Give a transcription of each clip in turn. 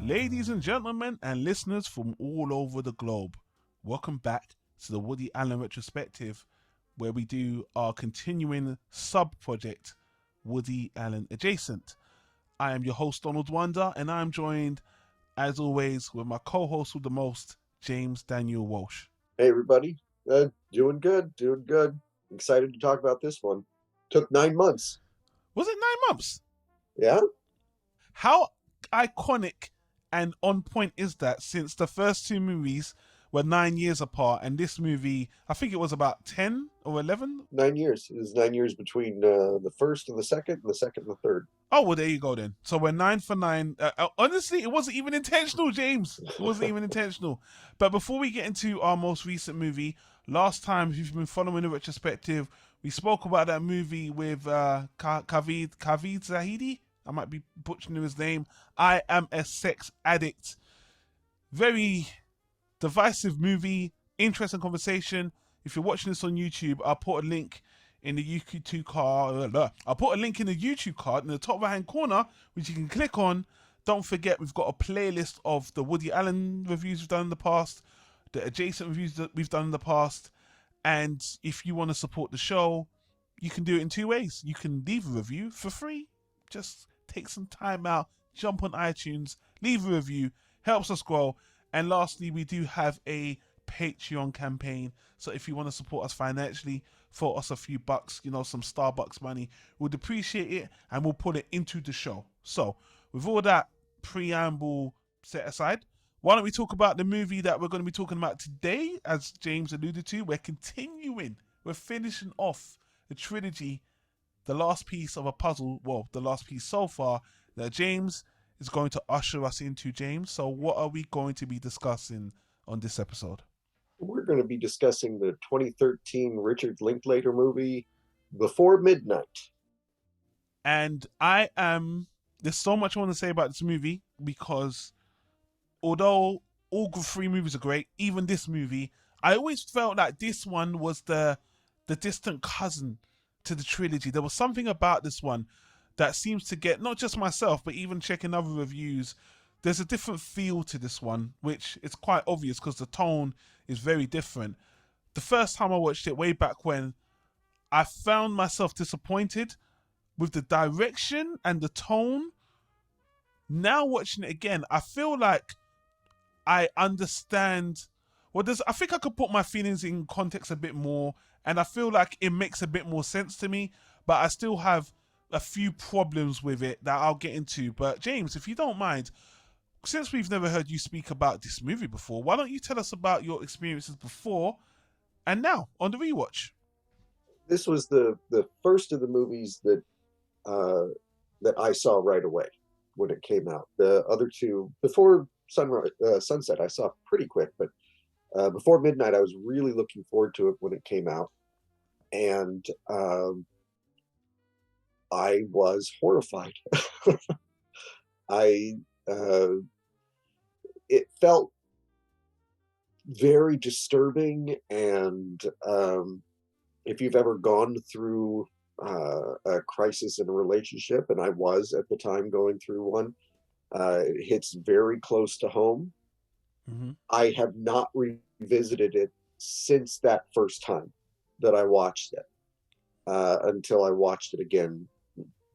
Ladies and gentlemen and listeners from all over the globe, welcome back to the Woody Allen retrospective, where we do our continuing sub-project, Woody Allen Adjacent. I am your host, Donald Wonder, and I'm joined, as always, with my co-host with the most, James Daniel Walsh. Hey, everybody. Doing good. Excited to talk about this one. Took 9 months. Was it 9 months? Yeah. How iconic and on point is that, since the first two movies were 9 years apart, and this movie, I think it was about 10 or 11? 9 years. It was 9 years between the first and the second and the third. Oh, well, there you go then. So we're 9 for 9. Honestly, it wasn't even intentional, James. It wasn't even intentional. But before we get into our most recent movie, last time, if you've been following the retrospective, we spoke about that movie with Kaved Zahidi. I might be butchering his name. I Am a Sex Addict. Very divisive movie, interesting conversation. If you're watching this on YouTube, I'll put a link in the YouTube card. I'll put a link in the YouTube card in the top right hand corner, which you can click on. Don't forget, we've got a playlist of the Woody Allen reviews we've done in the past, the adjacent reviews that we've done in the past. And if you want to support the show, you can do it in two ways. You can leave a review for free. Just take some time out, jump on iTunes, leave a review, helps us grow. And lastly, we do have a Patreon campaign. So if you want to support us financially, throw us a few bucks, some Starbucks money, we'd appreciate it, and we'll put it into the show. So with all that preamble set aside, why don't we talk about the movie that we're going to be talking about today? As James alluded to, we're finishing off the trilogy, the last piece of a puzzle, well, the last piece so far, that James is going to usher us into. James, so what are we going to be discussing on this episode? We're going to be discussing the 2013 Richard Linklater movie, Before Midnight. And there's so much I want to say about this movie, because although all three movies are great, even this movie, I always felt like this one was the distant cousin to the trilogy. There was something about this one that seems to get, not just myself, but even checking other reviews, there's a different feel to this one, which is quite obvious because the tone is very different. The first time I watched it way back when, I found myself disappointed with the direction and the tone. Now watching it again, I feel like I understand. I think I could put my feelings in context a bit more, and I feel like it makes a bit more sense to me, but I still have a few problems with it that I'll get into. But James, if you don't mind, since we've never heard you speak about this movie before, why don't you tell us about your experiences before and now on the rewatch? This was the first of the movies that I saw right away when it came out. The other two, Before Sunset, I saw pretty quick, but Before Midnight, I was really looking forward to it when it came out. And I was horrified. It felt very disturbing, and if you've ever gone through a crisis in a relationship, and I was at the time going through one, it hits very close to home. Mm-hmm. I have not revisited it since that first time that I watched it, until I watched it again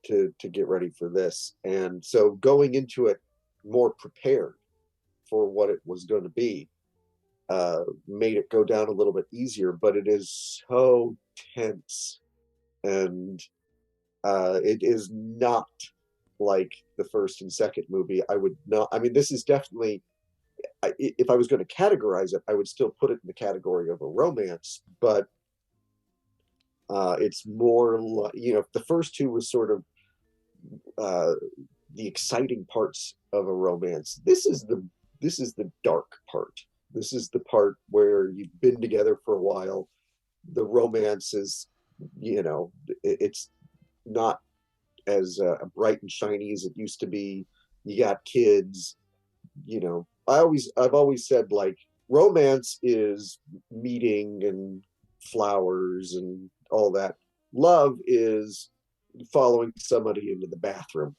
to get ready for this. And so going into it more prepared for what it was going to be made it go down a little bit easier, but it is so tense, and it is not like the first and second movie. This is definitely, if I was going to categorize it, I would still put it in the category of a romance, but it's more like, the first two was sort of the exciting parts of a romance. This is the dark part. This is the part where you've been together for a while. The romance is, it's not as bright and shiny as it used to be. You got kids, I've always said, like, romance is meeting and flowers and all that. Love is following somebody into the bathroom.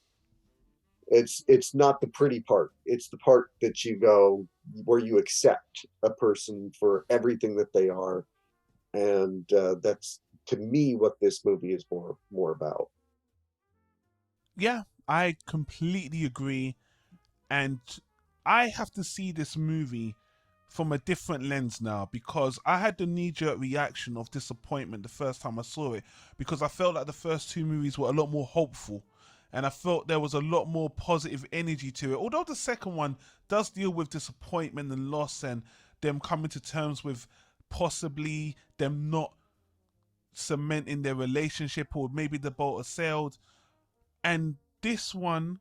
It's not the pretty part. It's the part that you go where you accept a person for everything that they are, and that's to me what this movie is more about. Yeah, I completely agree. And I have to see this movie from a different lens now, because I had the knee-jerk reaction of disappointment the first time I saw it, because I felt like the first two movies were a lot more hopeful, and I felt there was a lot more positive energy to it. Although the second one does deal with disappointment and loss and them coming to terms with possibly them not cementing their relationship, or maybe the boat has sailed. And this one,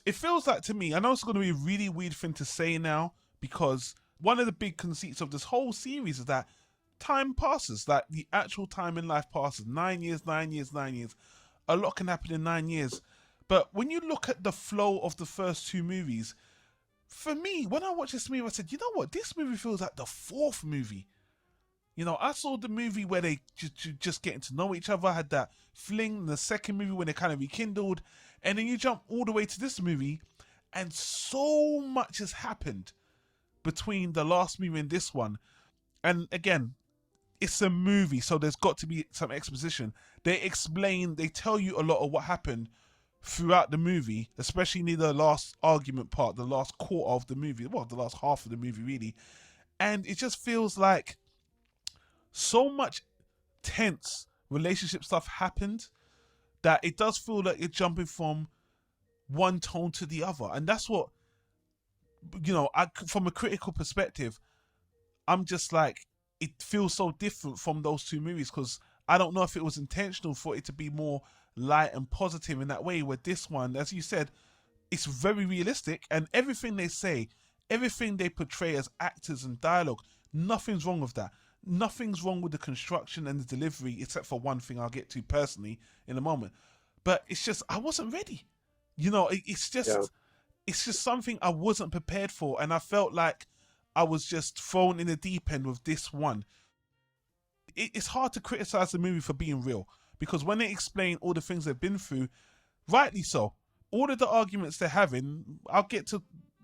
it feels like to me, I know it's going to be a really weird thing to say now, because one of the big conceits of this whole series is that time passes, that the actual time in life passes. 9 years, 9 years, 9 years. A lot can happen in 9 years. But when you look at the flow of the first two movies, for me, when I watched this movie, I said, you know what? This movie feels like the fourth movie. You know, I saw the movie where they just getting to know each other, had that fling. The second movie when they kind of rekindled, and then you jump all the way to this movie, and so much has happened between the last movie and this one. And again, it's a movie, so there's got to be some exposition. They explain, they tell you a lot of what happened throughout the movie, especially near the last argument part, the last quarter of the movie, well, the last half of the movie, really. And it just feels like so much tense relationship stuff happened that it does feel like you're jumping from one tone to the other. And that's what, from a critical perspective, I'm just like, it feels so different from those two movies, because I don't know if it was intentional for it to be more light and positive in that way, where this one, as you said, it's very realistic, and everything they say, everything they portray as actors and dialogue, nothing's wrong with that. Nothing's wrong with the construction and the delivery, except for one thing I'll get to personally in a moment. But it's just, I wasn't ready. It's Yeah. just something I wasn't prepared for, and I felt like I was just thrown in the deep end with this one. It's hard to criticize the movie for being real, because when they explain all the things they've been through, rightly so, all of the arguments they're having, I'll get to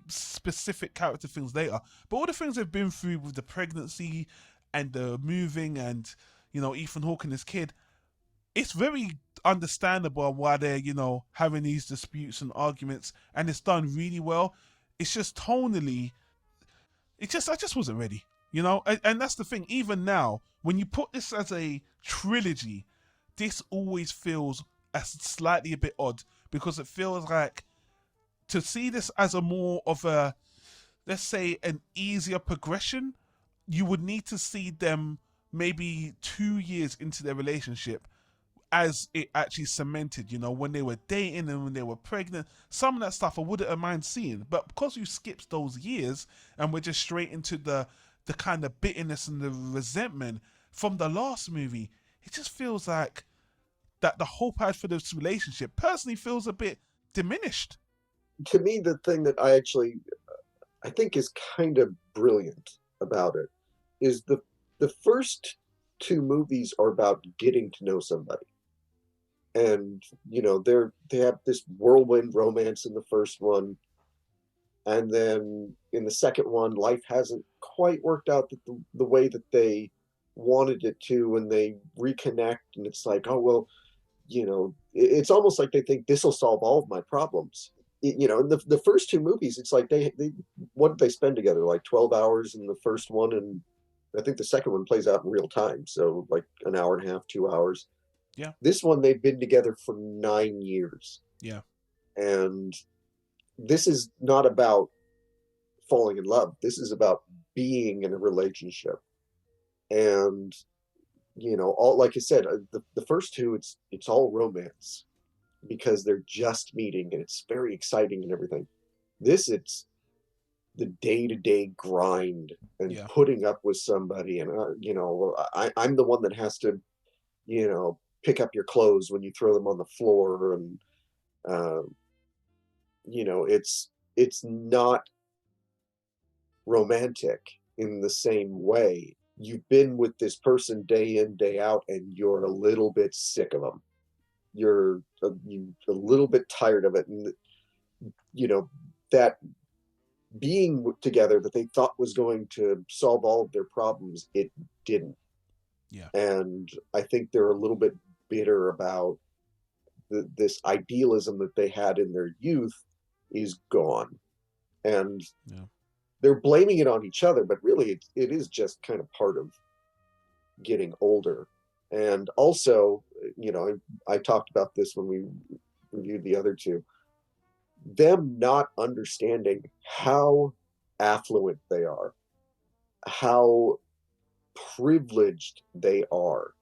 specific character things later, but all the things they've been through with the pregnancy and the moving and, Ethan Hawke and his kid, it's very understandable why they're, having these disputes and arguments, and it's done really well. It's just tonally, I just wasn't ready, and that's the thing. Even now, when you put this as a trilogy, this always feels slightly a bit odd, because it feels like, to see this as a more of a, let's say, an easier progression, you would need to see them maybe 2 years into their relationship as it actually cemented, when they were dating and when they were pregnant. Some of that stuff I wouldn't mind seeing, but because you skipped those years and we're just straight into the kind of bitterness and the resentment from the last movie, it just feels like that the hope I had for this relationship personally feels a bit diminished. To me, the thing that I think is kind of brilliant about it is the first two movies are about getting to know somebody. And they have this whirlwind romance in the first one, and then in the second one, life hasn't quite worked out the way that they wanted it to, and they reconnect, and it's like, oh well, it's almost like they think this will solve all of my problems. In the first two movies, it's like they what did they spend together, like 12 hours in the first one, and I think the second one plays out in real time, so like an hour and a half, 2 hours. Yeah, This one, they've been together for 9 years. yeah, And this is not about falling in love. This is about being in a relationship. And, all, like I said, the first two, it's all romance because they're just meeting and it's very exciting and everything. This, it's the day-to-day grind and yeah. putting up with somebody. And, I'm the one that has to, pick up your clothes when you throw them on the floor. And, uh, it's not romantic in the same way. You've been with this person day in, day out, and you're a little bit sick of them. you're a little bit tired of it, and that being together that they thought was going to solve all of their problems, it didn't. Yeah. And I think they're a little bit bitter about this idealism that they had in their youth is gone, and Yeah. they're blaming it on each other, but really it is just kind of part of getting older. And also, I talked about this when we reviewed the other two, them not understanding how affluent they are, how privileged they are,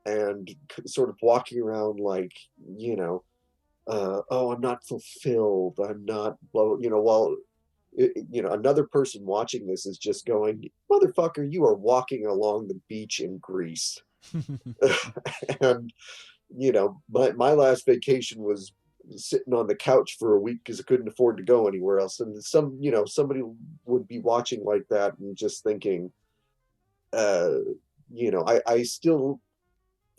and sort of walking around like, oh, I'm not fulfilled, I'm not, while another person watching this is just going, motherfucker, you are walking along the beach in Greece. And my last vacation was sitting on the couch for a week because I couldn't afford to go anywhere else. And somebody would be watching like that and just thinking, I still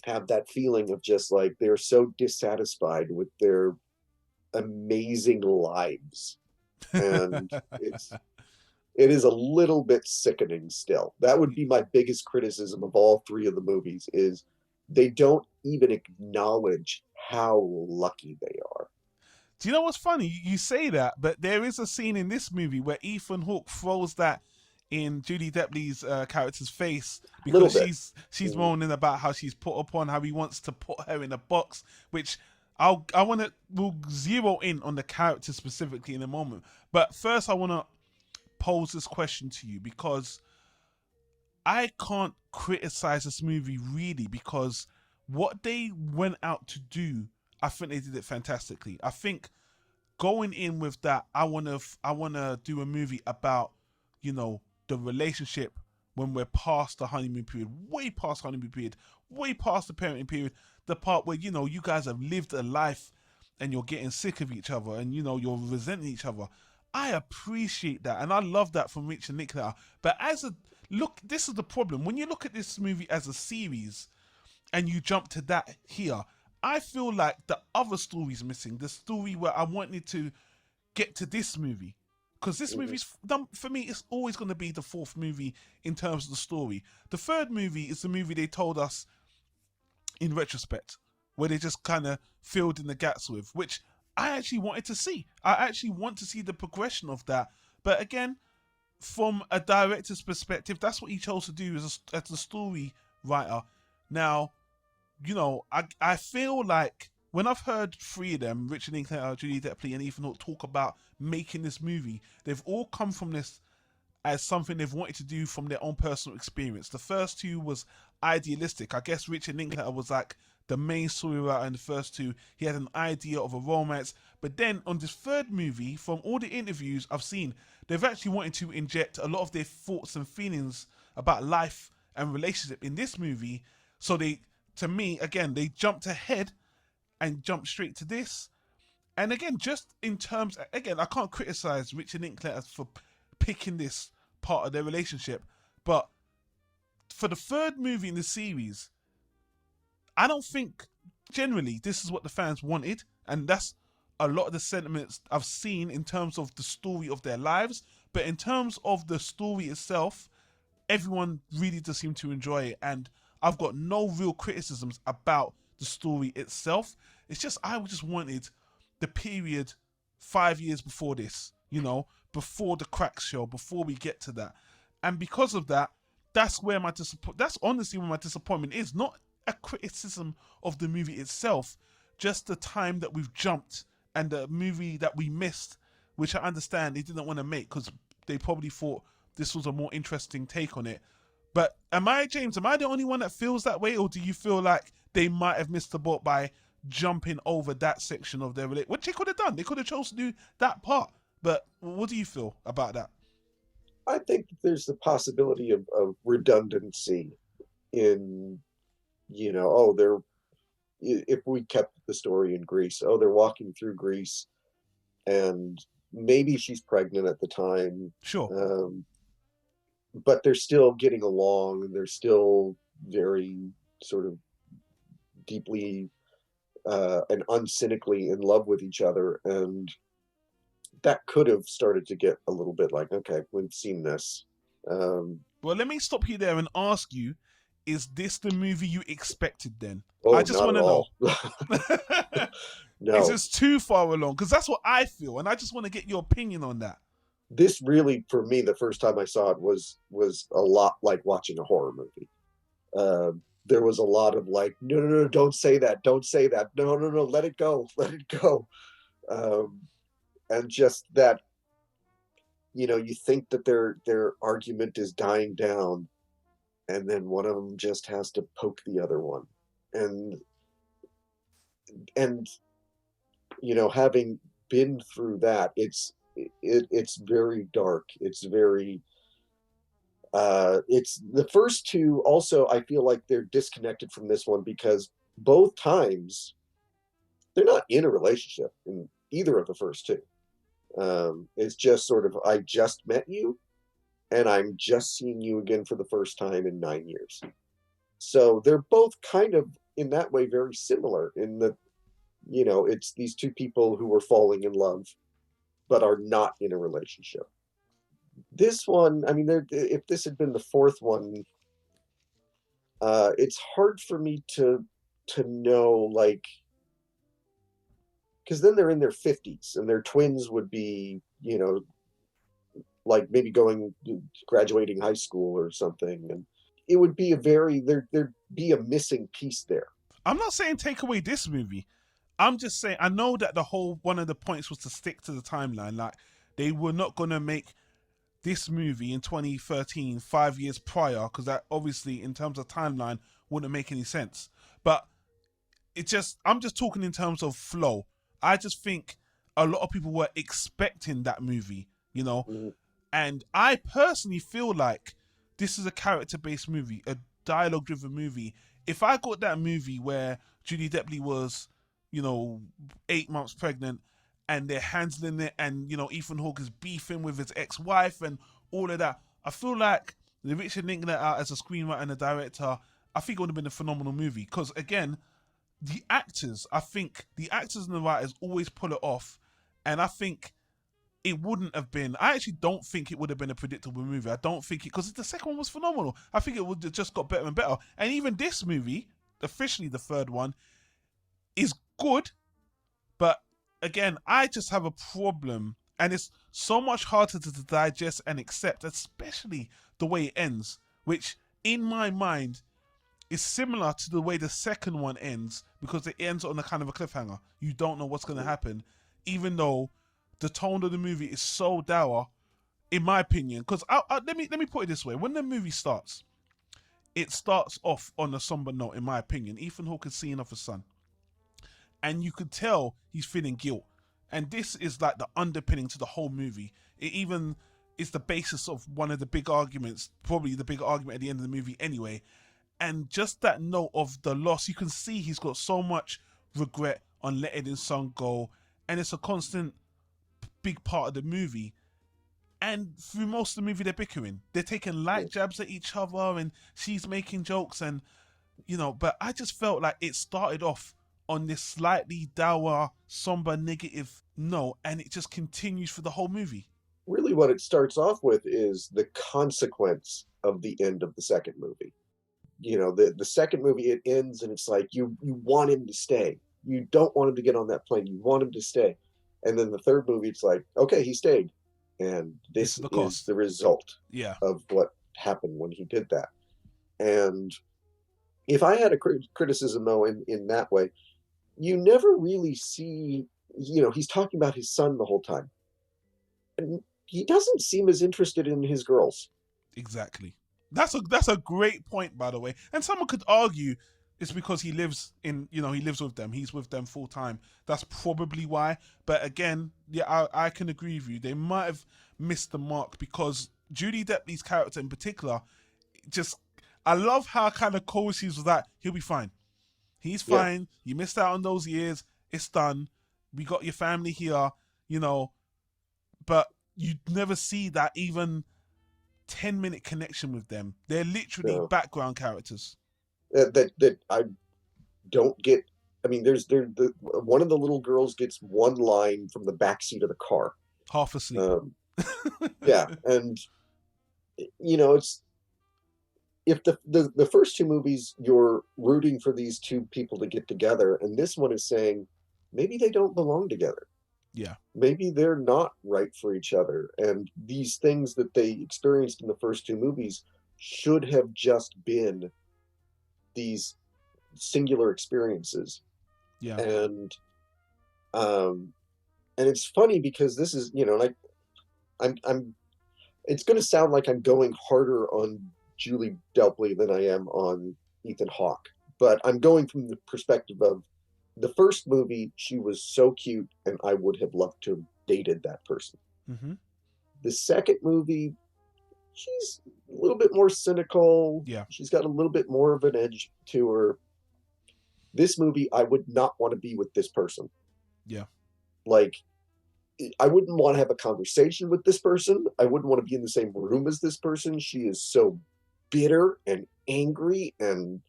have that feeling of just like they're so dissatisfied with their amazing lives. And it is a little bit sickening still. That would be my biggest criticism of all three of the movies, is they don't even acknowledge how lucky they are. Do you know what's funny? You say that, but there is a scene in this movie where Ethan Hawke throws that in Judy Depley's character's face because she's moaning about how she's put upon, how he wants to put her in a box. Which we'll zero in on the character specifically in a moment. But first, I want to pose this question to you, because I can't criticize this movie really, because what they went out to do, I think they did it fantastically. I think going in with that, I wanna do a movie about, the relationship when we're past the honeymoon period, way past the honeymoon period, way past the parenting period, the part where you guys have lived a life and you're getting sick of each other and you're resenting each other. I appreciate that, and I love that from Richard Linklater. But this is the problem. When you look at this movie as a series and you jump to that here, I feel like the other story's missing. The story where I wanted to get to this movie. Because this movie's, for me, it's always going to be the fourth movie in terms of the story. The third movie is the movie they told us in retrospect, where they just kind of filled in the gaps with, which I actually wanted to see. I actually want to see the progression of that. But again, from a director's perspective, that's what he chose to do as a story writer. Now, I feel like when I've heard three of them, Richard Linklater, Judy Depley, and Ethan Hawke, talk about making this movie, they've all come from this as something they've wanted to do from their own personal experience. The first two was idealistic. I guess Richard Linklater was like the main story writer in the first two. He had an idea of a romance. But then on this third movie, from all the interviews I've seen, they've actually wanted to inject a lot of their thoughts and feelings about life and relationship in this movie. So to me, again, they jumped ahead and jumped straight to this. And again, just in terms, again, I can't criticize Richard Linklater for picking this part of their relationship, but for the third movie in the series, I don't think generally this is what the fans wanted, and that's a lot of the sentiments I've seen in terms of the story of their lives. But in terms of the story itself, everyone really does seem to enjoy it, and I've got no real criticisms about the story itself. It's just I just wanted the period 5 years before this, before the cracks show, before we get to that. And because of that, that's honestly where my disappointment is. Not a criticism of the movie itself, just the time that we've jumped and the movie that we missed, which I understand they didn't want to make because they probably thought this was a more interesting take on it. But James, am I the only one that feels that way, or do you feel like they might have missed the boat by jumping over that section of their relationship, which they could have done? They could have chosen to do that part. But what do you feel about that? I think there's the possibility of redundancy in, if we kept the story in Greece, they're walking through Greece and maybe she's pregnant at the time. Sure. But they're still getting along, and they're still very sort of deeply and uncynically in love with each other, and that could have started to get a little bit like, okay, we've seen this. Well, let me stop you there and ask you: is this the movie you expected? Then I Oh, just not want at to know. all. Is No, this too far along? Because that's what I feel, and I just want to get your opinion on that. this really, for me, the first time I saw it was a lot like watching a horror movie. There was a lot of like, no, no, no, don't say that, don't say that, no, no, no, let it go, let it go, and just that, you think that their argument is dying down, and then one of them just has to poke the other one, and and having been through that, it's very dark. It's very it's the first two also, I feel like they're disconnected from this one because both times they're not in a relationship in either of the first two. It's just sort of, I just met you and I'm just seeing you again for the first time in 9 years. So they're both kind of in that way very similar in that, it's these two people who are falling in love but are not in a relationship. This one, I mean, if this had been the fourth one, it's hard for me to know, like, because then they're in their 50s and their twins would be, like maybe graduating high school or something, and it would be there'd be a missing piece there. I'm not saying take away this movie. I'm just saying I know that the whole one of the points was to stick to the timeline. Like they were not gonna make this movie in 2013, 5 years prior, because that obviously in terms of timeline wouldn't make any sense. But I'm just talking in terms of flow. I just think a lot of people were expecting that movie, Mm-hmm. and I personally feel like this is a character-based movie, a dialogue-driven movie. If I got that movie where Judy Depley was, 8 months pregnant, and they're handling it, and Ethan Hawke is beefing with his ex-wife and all of that, I feel like the Richard Linklater as a screenwriter and a director, I think it would have been a phenomenal movie. Because again, I think the actors and the writers always pull it off, and I think it wouldn't have been. I actually don't think it would have been a predictable movie. I don't think it, because the second one was phenomenal. I think it would have just got better and better. And even this movie, officially the third one, is good, but again, I just have a problem, and it's so much harder to digest and accept, especially the way it ends, which in my mind is similar to the way the second one ends, because it ends on a kind of a cliffhanger. You don't know what's going to happen, even though the tone of the movie is so dour, in my opinion. Because let me put it this way: when the movie starts, it starts off on a somber note, in my opinion. Ethan Hawke is seeing off his son, and you could tell he's feeling guilt. And this is like the underpinning to the whole movie. It even is the basis of one of the big arguments, probably the big argument at the end of the movie anyway. And just that note of the loss, you can see he's got so much regret on letting his son go. And it's a constant big part of the movie. And through most of the movie, they're bickering. They're taking light jabs at each other, and she's making jokes, and but I just felt like it started off on this slightly dour, somber, negative note, and it just continues for the whole movie. Really, what it starts off with is the consequence of the end of the second movie. The second movie, it ends and it's like you want him to stay. You don't want him to get on that plane. You want him to stay. And then the third movie, it's like, okay, he stayed. And this is the result of what happened when he did that. And if I had a criticism, though, in that way, you never really see, he's talking about his son the whole time. And he doesn't seem as interested in his girls. Exactly. That's a great point, by the way. And someone could argue it's because he lives with them. He's with them full time. That's probably why. But again, yeah, I can agree with you. They might have missed the mark, because Judy Depley's character in particular, I love how kind of cold she was with that. He'll be fine. He's fine. Yeah. You missed out on those years. It's done. We got your family here, but you never see that even 10-minute connection with them. They're literally background characters. That I don't get I mean, one of the little girls gets one line from the backseat of the car. Half asleep. Yeah, and it's if the first two movies you're rooting for these two people to get together, and this one is saying maybe they don't belong together. Yeah. Maybe they're not right for each other, and these things that they experienced in the first two movies should have just been these singular experiences. Yeah. And it's funny because this is, like I'm it's going to sound like I'm going harder on Julie Delpy than I am on Ethan Hawke, but I'm going from the perspective of the first movie. She was so cute, and I would have loved to have dated that person. Mm-hmm. The second movie, she's a little bit more cynical. Yeah. She's got a little bit more of an edge to her. This movie, I would not want to be with this person. Yeah. Like, I wouldn't want to have a conversation with this person. I wouldn't want to be in the same room as this person. She is so bitter and angry and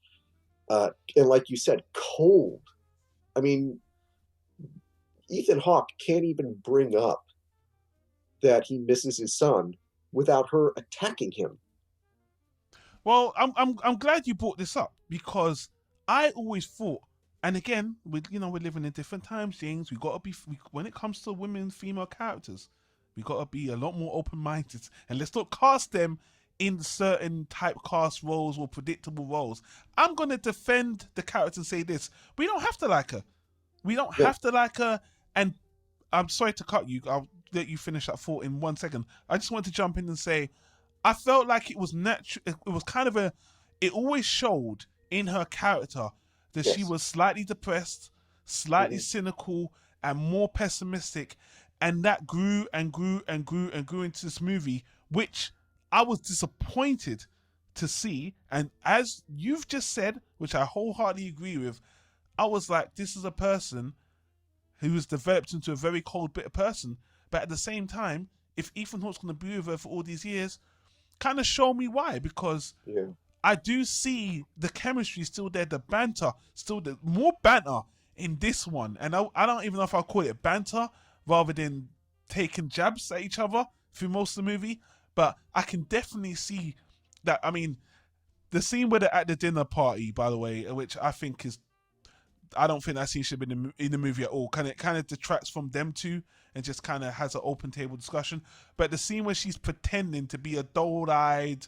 like you said, cold. I mean, Ethan Hawke can't even bring up that he misses his son without her attacking him. Well, I'm glad you brought this up, because I always thought, and again, we're living in different times, James. We gotta be, when it comes to women, female characters, we gotta be a lot more open minded, and let's not cast them in certain typecast roles or predictable roles. I'm gonna defend the character and say this: we don't have to like her. We don't have to like her. And I'm sorry to cut you. I'll let you finish that thought in 1 second. I just want to jump in and say, I felt like it was natural. It was kind of it always showed in her character that she was slightly depressed, slightly cynical, and more pessimistic. And that grew and grew and grew and grew into this movie, which I was disappointed to see. And as you've just said, which I wholeheartedly agree with, I was like, this is a person who has developed into a very cold, bitter person. But at the same time, if Ethan Hawke's going to be with her for all these years, kind of show me why. Because I do see the chemistry still there, the banter, still the more banter in this one. And I don't even know if I'll call it banter rather than taking jabs at each other through most of the movie. But I can definitely see that. I mean, the scene where they're at the dinner party, by the way, which I think is, I don't think that scene should have been in the movie at all. It kind of detracts from them two and just kind of has an open table discussion. But the scene where she's pretending to be a doe-eyed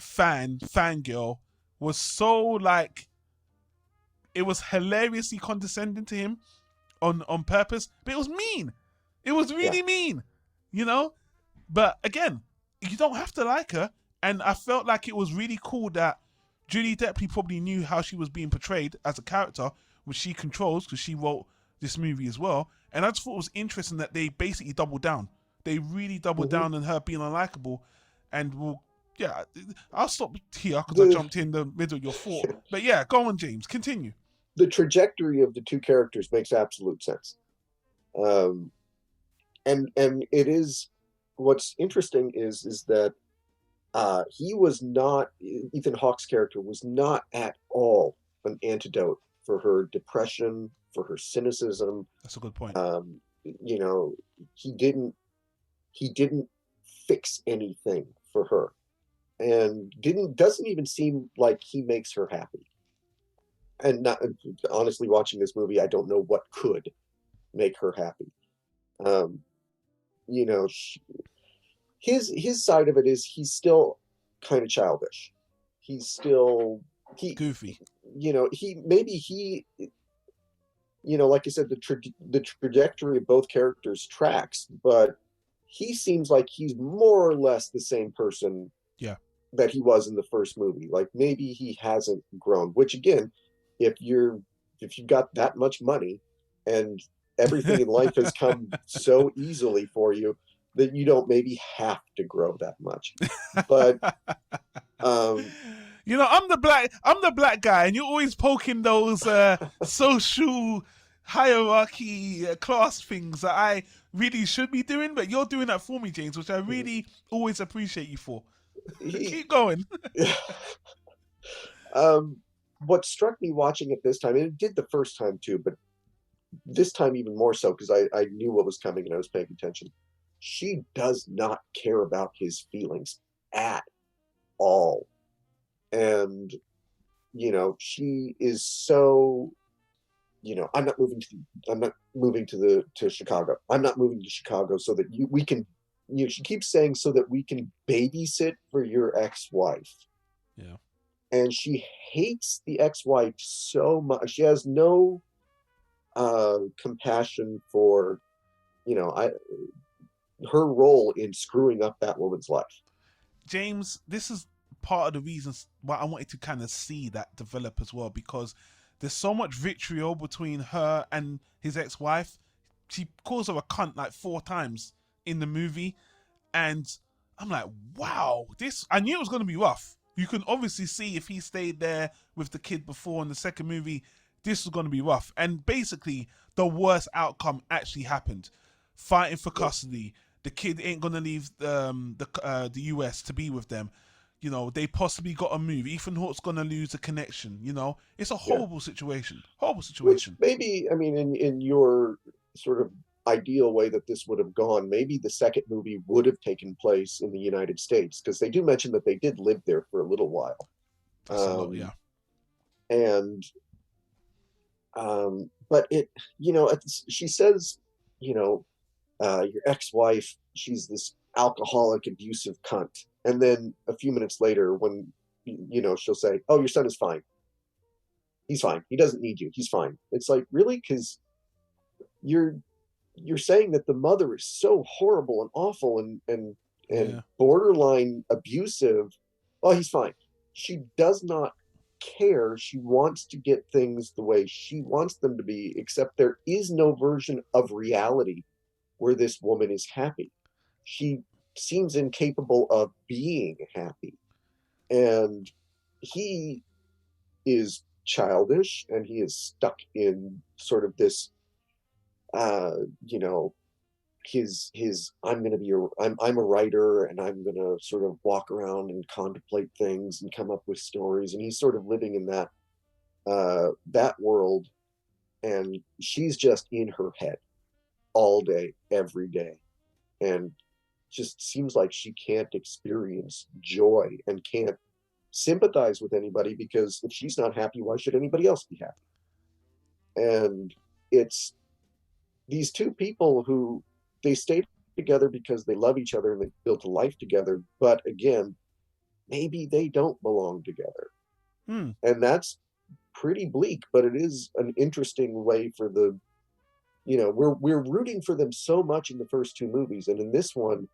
fangirl was so, like, it was hilariously condescending to him on purpose, but it was mean. It was really mean, But again, you don't have to like her. And I felt like it was really cool that Julie Delpy probably knew how she was being portrayed as a character, which she controls because she wrote this movie as well. And I just thought it was interesting that they basically doubled down. They really doubled down on her being unlikable. And I'll stop here because I jumped in the middle of your thought. But yeah, go on, James. Continue. The trajectory of the two characters makes absolute sense. And it is, what's interesting is that he was not, Ethan Hawke's character was not at all an antidote for her depression, for her cynicism. That's a good point. He didn't fix anything for her, and doesn't even seem like he makes her happy. And not, honestly, watching this movie, I don't know what could make her happy. His side of it is he's still kind of childish. He's still goofy. Like I said, the trajectory of both characters tracks, but he seems like he's more or less the same person that he was in the first movie. Like, maybe he hasn't grown, which again, if you've got that much money and everything in life has come so easily for you, that you don't maybe have to grow that much. But I'm the black guy, and you're always poking those social hierarchy class things that I really should be doing, but you're doing that for me, James, which I really always appreciate you for. Keep going. what struck me watching it this time, and it did the first time too, but this time even more so because I knew what was coming and I was paying attention. She does not care about his feelings at all. And, she is so, I'm not moving to Chicago. I'm not moving to Chicago so that we can, she keeps saying so that we can babysit for your ex-wife. Yeah. And she hates the ex-wife so much. She has no compassion for, her role in screwing up that woman's life. James, this is part of the reasons why I wanted to kind of see that develop as well, because there's so much vitriol between her and his ex-wife. She calls her a cunt like 4 times in the movie, and I'm like, wow, I knew it was going to be rough. You can obviously see if he stayed there with the kid before in the second movie, this was going to be rough. And basically, the worst outcome actually happened. Fighting for custody. The kid ain't going to leave the US to be with them. They possibly got to move. Ethan Hawke's going to lose a connection. It's a horrible situation. Horrible situation. Which maybe, I mean, in your sort of ideal way that this would have gone, maybe the second movie would have taken place in the United States, because they do mention that they did live there for a little while. That's a lot, yeah. And, but it, she says, your ex-wife, she's this alcoholic, abusive cunt. And then a few minutes later, when, she'll say, oh, your son is fine. He's fine. He doesn't need you. He's fine. It's like, really? Because you're saying that the mother is so horrible and awful and borderline abusive. Oh, he's fine. She does not care. She wants to get things the way she wants them to be, except there is no version of reality where this woman is happy. She seems incapable of being happy. And he is childish, and he is stuck in sort of this his I'm a writer, and I'm gonna sort of walk around and contemplate things and come up with stories, and he's sort of living in that world, and she's just in her head all day, every day, and just seems like she can't experience joy and can't sympathize with anybody, because if she's not happy, why should anybody else be happy? And it's these two people who they stayed together because they love each other and they built a life together, but again, maybe they don't belong together. And that's pretty bleak, but it is an interesting way for the, we're rooting for them so much in the first 2 movies, and in this one,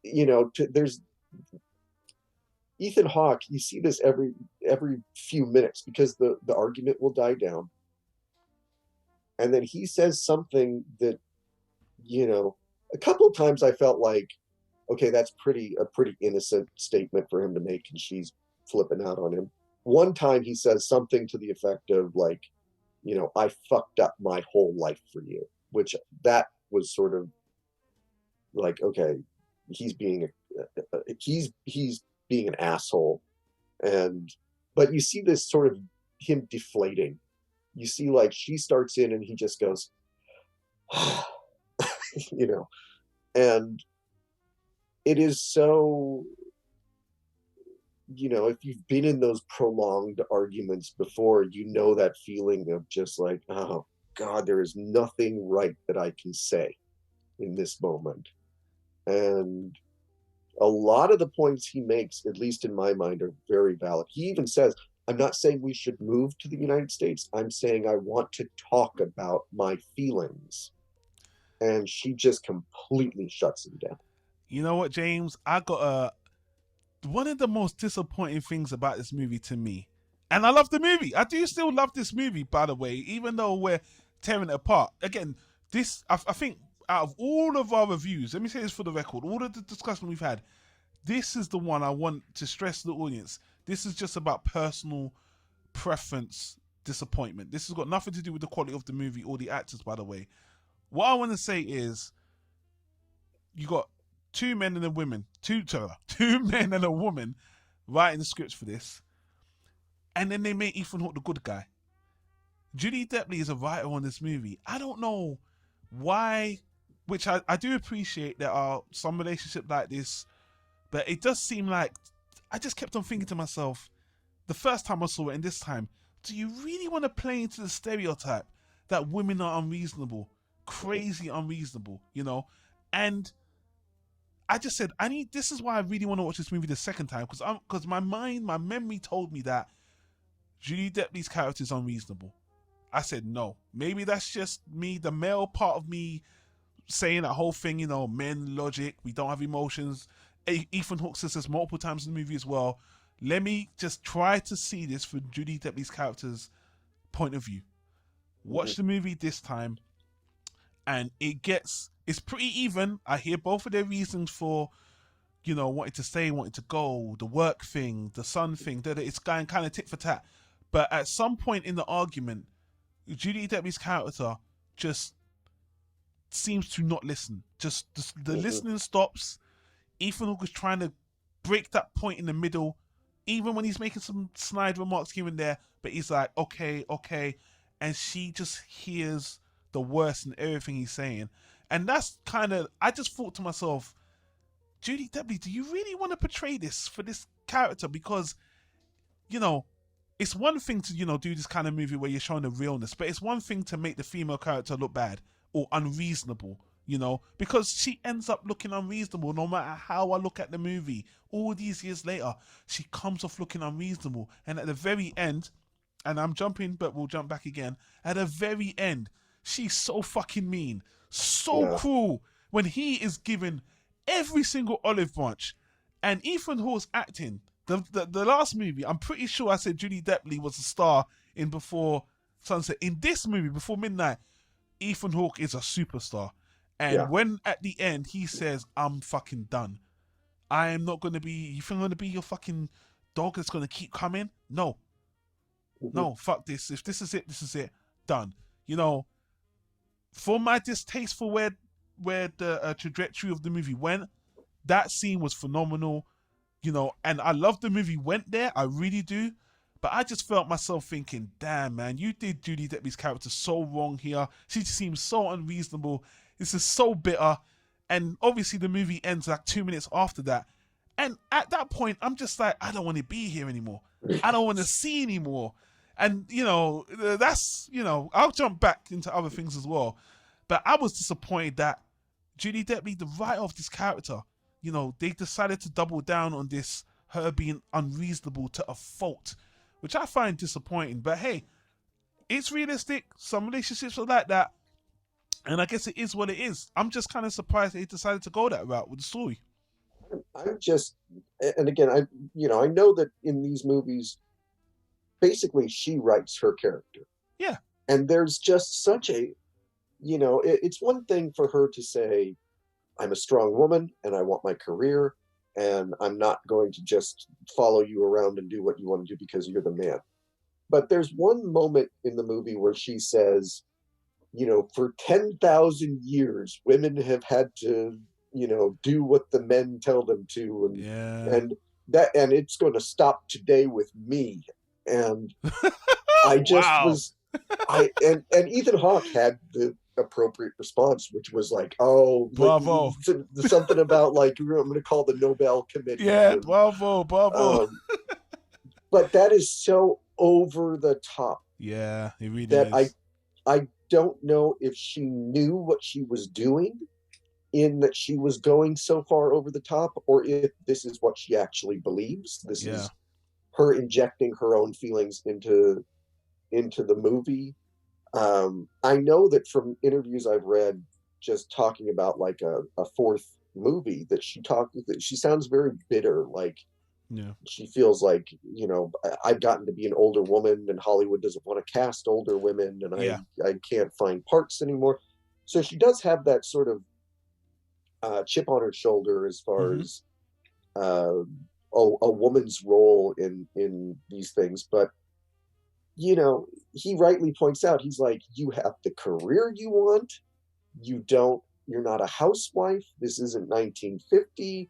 there's Ethan Hawke, you see this every few minutes, because the argument will die down, and then he says something that, a couple of times I felt like, okay, that's a pretty innocent statement for him to make, and she's flipping out on him. One time he says something to the effect of like, I fucked up my whole life for you, which that was sort of like, okay, he's being being an asshole. But you see this sort of him deflating. You see, like, she starts in and he just goes, and it is so, if you've been in those prolonged arguments before, that feeling of just like, oh God, there is nothing right that I can say in this moment. And a lot of the points he makes, at least in my mind, are very valid. He even says, I'm not saying we should move to the United States. I'm saying I want to talk about my feelings. And she just completely shuts him down. You know what, James? I got one of the most disappointing things about this movie to me, and I love the movie. I do still love this movie, by the way, even though we're tearing it apart. Again, I think out of all of our reviews, let me say this for the record, all of the discussion we've had, this is the one I want to stress to the audience. This is just about personal preference disappointment. This has got nothing to do with the quality of the movie or the actors, by the way. What I want to say is, you got 2 men and a woman, two men and a woman writing the scripts for this. and then they make Ethan Hawke the good guy. Judy Delpy is a writer on this movie. I don't know why, which I do appreciate there are some relationships like this, but it does seem like I just kept on thinking to myself the first time I saw it and this time, do you really want to play into the stereotype that women are unreasonable, crazy unreasonable, you know? And I just said, this is why I really want to watch this movie the second time, because my memory told me that Judy Delpy's character is unreasonable. I said, no, maybe that's just me, the male part of me saying that whole thing, you know, men logic, we don't have emotions. Ethan Hawke says this multiple times in the movie as well. Let me just try to see this from Judy Delpy's character's point of view. Watch the movie this time, and it's pretty even. I hear both of their reasons for, you know, wanting to stay, wanting to go, the work thing, the son thing, it's going kind of tit for tat. But at some point in the argument, Judy Delpy's character just seems to not listen. Just the listening stops. Ethan Hawke is trying to break that point in the middle, even when he's making some snide remarks here and there, but he's like, okay. And she just hears the worst in everything he's saying. And that's kind of, I just thought to myself, Judy Delpy, do you really want to portray this for this character? Because, you know, it's one thing to, you know, do this kind of movie where you're showing the realness, but it's one thing to make the female character look bad or unreasonable, you know, because she ends up looking unreasonable no matter how I look at the movie. All these years later, she comes off looking unreasonable. And at the very end, and I'm jumping, but we'll jump back again. At the very end, she's so fucking mean, so cruel when he is given every single olive branch. And Ethan Hawke's acting, the last movie, I'm pretty sure I said Judy Delpy was a star in Before Sunset. In this movie, Before Midnight, Ethan Hawke is a superstar. And when at the end he says, I'm fucking done. I am not going to be, you think I'm going to be your fucking dog that's going to keep coming? No. No, fuck this. If this is it, this is it. Done. You know, for my distaste for where the trajectory of the movie went, that scene was phenomenal. You know, and I love the movie went there. I really do. But I just felt myself thinking, damn, man, you did Judy Delpy's character so wrong here. She just seems so unreasonable. This is so bitter. And obviously the movie ends like 2 minutes after that. And at that point, I'm just like, I don't want to be here anymore. I don't want to see anymore. And, you know, that's, you know, I'll jump back into other things as well. But I was disappointed that Judy Delpy, the writer of this character, you know, they decided to double down on this, her being unreasonable to a fault, which I find disappointing. But hey, it's realistic. Some relationships are like that. And I guess it is what it is. I'm just kind of surprised they decided to go that route with the story. I'm just, and again, I know that in these movies, basically she writes her character. Yeah. And there's just such a, you know, it's one thing for her to say, I'm a strong woman and I want my career and I'm not going to just follow you around and do what you want to do because you're the man. But there's one moment in the movie where she says, you know, for 10,000 years, women have had to, you know, do what the men tell them to. And it's going to stop today with me. And I just was, and Ethan Hawke had the appropriate response, which was like, oh, bravo. Something about like, I'm going to call the Nobel Committee. Yeah, and, bravo. But that is so over the top. Yeah, it really that is. I don't know if she knew what she was doing in that she was going so far over the top, or if this is what she actually believes. This is her injecting her own feelings into the movie. I know that from interviews I've read, just talking about like a fourth movie, that she sounds very bitter. Like, she feels like, you know, I've gotten to be an older woman and Hollywood doesn't want to cast older women, and I can't find parts anymore. So she does have that sort of chip on her shoulder as far as a woman's role in these things. But, you know, he rightly points out, he's like, you have the career you want. You're not a housewife. This isn't 1950.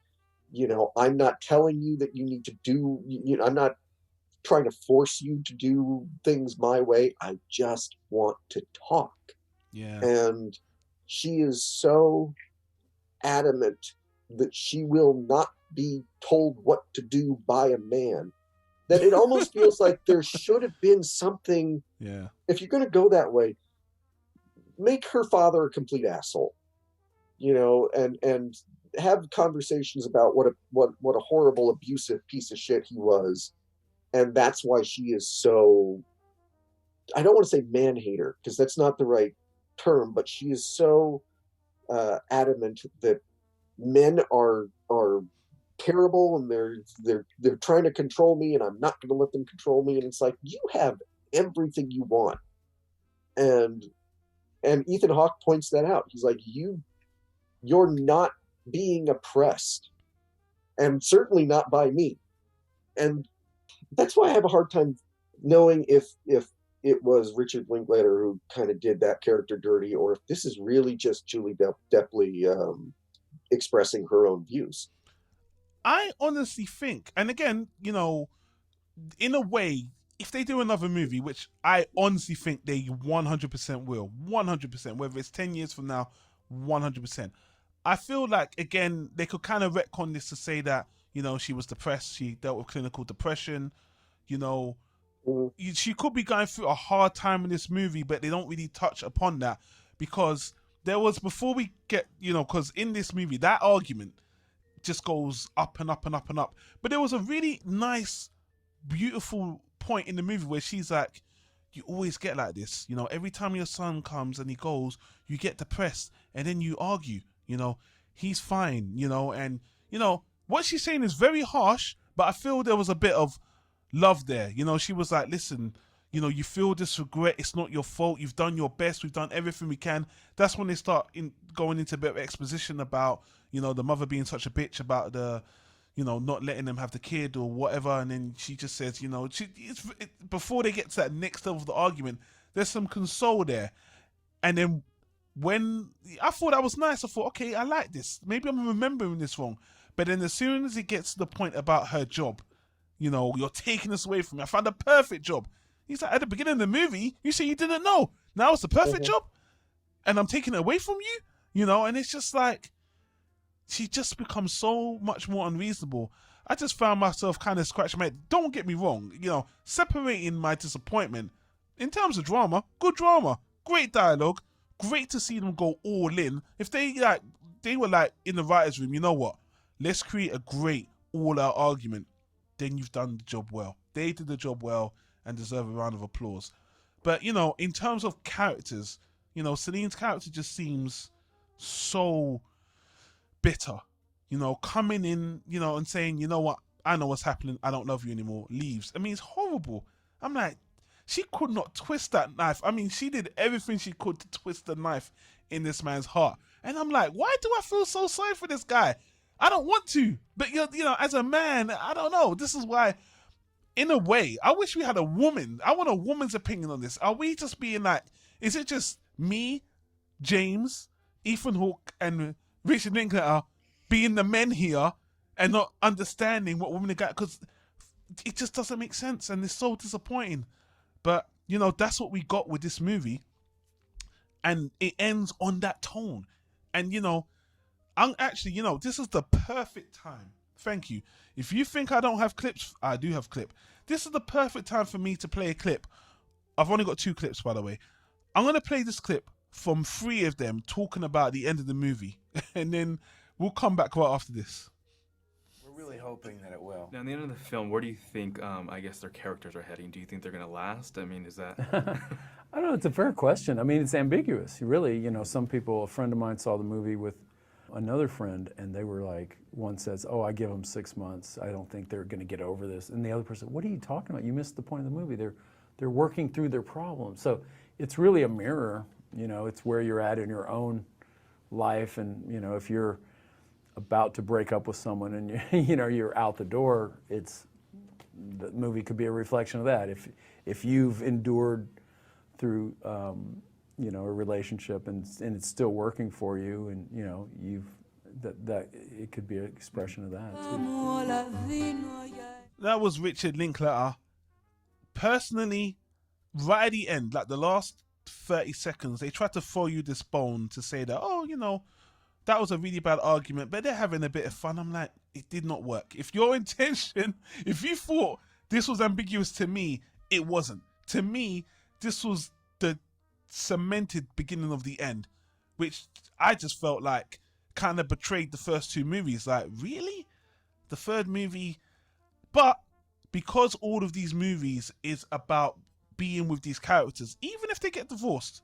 You know, I'm not telling you that you need to do, you know, I'm not trying to force you to do things my way. I just want to talk. Yeah. And she is so adamant that she will not be told what to do by a man that it almost feels like there should have been something. Yeah. If you're going to go that way, make her father a complete asshole, and have conversations about what a horrible, abusive piece of shit he was. And that's why she is so, I don't want to say man-hater, because that's not the right term, but she is so adamant that men are terrible, and they're trying to control me, and I'm not going to let them control me. And it's like, you have everything you want. And Ethan Hawke points that out. He's like, you're not being oppressed, and certainly not by me. And that's why I have a hard time knowing if it was Richard Linklater who kind of did that character dirty, or if this is really just Julie Delpy expressing her own views. I honestly think, and again, in a way, if they do another movie, which I honestly think they 100% will, 100%, whether it's 10 years from now, 100%. I feel like, again, they could kind of retcon this to say that, she was depressed, she dealt with clinical depression, she could be going through a hard time in this movie, but they don't really touch upon that, because there was, before we get, because in this movie, that argument just goes up and up and up and up. But there was a really nice, beautiful point in the movie where she's like, you always get like this, every time your son comes and he goes, you get depressed, and then you argue, he's fine, and what she's saying is very harsh, but I feel there was a bit of love there. She was like, listen, you feel this regret, it's not your fault, you've done your best, we've done everything we can. That's when they start going into a bit of exposition about, the mother being such a bitch about the, not letting them have the kid or whatever. And then she just says, before they get to that next level of the argument, there's some console there. And then when I thought that was nice, I thought, okay, I like this. Maybe I'm remembering this wrong. But then as soon as it gets to the point about her job, you're taking this away from me. I found a perfect job. He's like, at the beginning of the movie, you say you didn't know. Now it's the perfect job, and I'm taking it away from you, and it's just like, she just becomes so much more unreasonable. I just found myself kind of scratching my head. Don't get me wrong, separating my disappointment in terms of drama, good drama, great dialogue, great to see them go all in. If they were like in the writer's room, you know what? Let's create a great all-out argument. Then you've done the job well. They did the job well and deserve a round of applause. But, in terms of characters, Celine's character just seems so bitter, coming in, and saying, you know what, I know what's happening, I don't love you anymore, leaves. I mean, it's horrible. I'm like, she could not twist that knife. I mean, she did everything she could to twist the knife in this man's heart. And I'm like, why do I feel so sorry for this guy? I don't want to, but as a man, I don't know. This is why, in a way, I wish we had a woman. I want a woman's opinion on this. Are we just being like, is it just me, James, Ethan Hawke, and Richard Linklater being the men here and not understanding what women are got? Because it just doesn't make sense, and it's so disappointing. But that's what we got with this movie, and it ends on that tone. And I'm actually, this is the perfect time. Thank you. If you think I don't have clips, I do have clip. This is the perfect time for me to play a clip. I've only got 2 clips, by the way. I'm going to play this clip from 3 of them talking about the end of the movie. And then we'll come back right after this. We're really hoping that it will. Now, at the end of the film, where do you think, I guess, their characters are heading? Do you think they're going to last? I mean, is that... I don't know. It's a fair question. I mean, it's ambiguous. Really, some people, a friend of mine saw the movie with another friend, and they were like, one says, oh, I give them 6 months. I don't think they're going to get over this. And the other person, what are you talking about? You missed the point of the movie. They're working through their problems. So it's really a mirror. It's where you're at in your own life. And, if you're about to break up with someone and you're out the door, the movie could be a reflection of that. If you've endured through a relationship and it's still working for you, and that it could be an expression of that too. That was Richard Linklater personally, right at the end, like the last 30 seconds, they tried to throw you this bone to say that, oh, you know, that was a really bad argument, but they're having a bit of fun. I'm like, it did not work. If your intention, if you thought this was ambiguous, to me, it wasn't. To me, this was the cemented beginning of the end, which I just felt like kind of betrayed the first two movies. Like, really? The third movie? But because all of these movies is about being with these characters, even if they get divorced,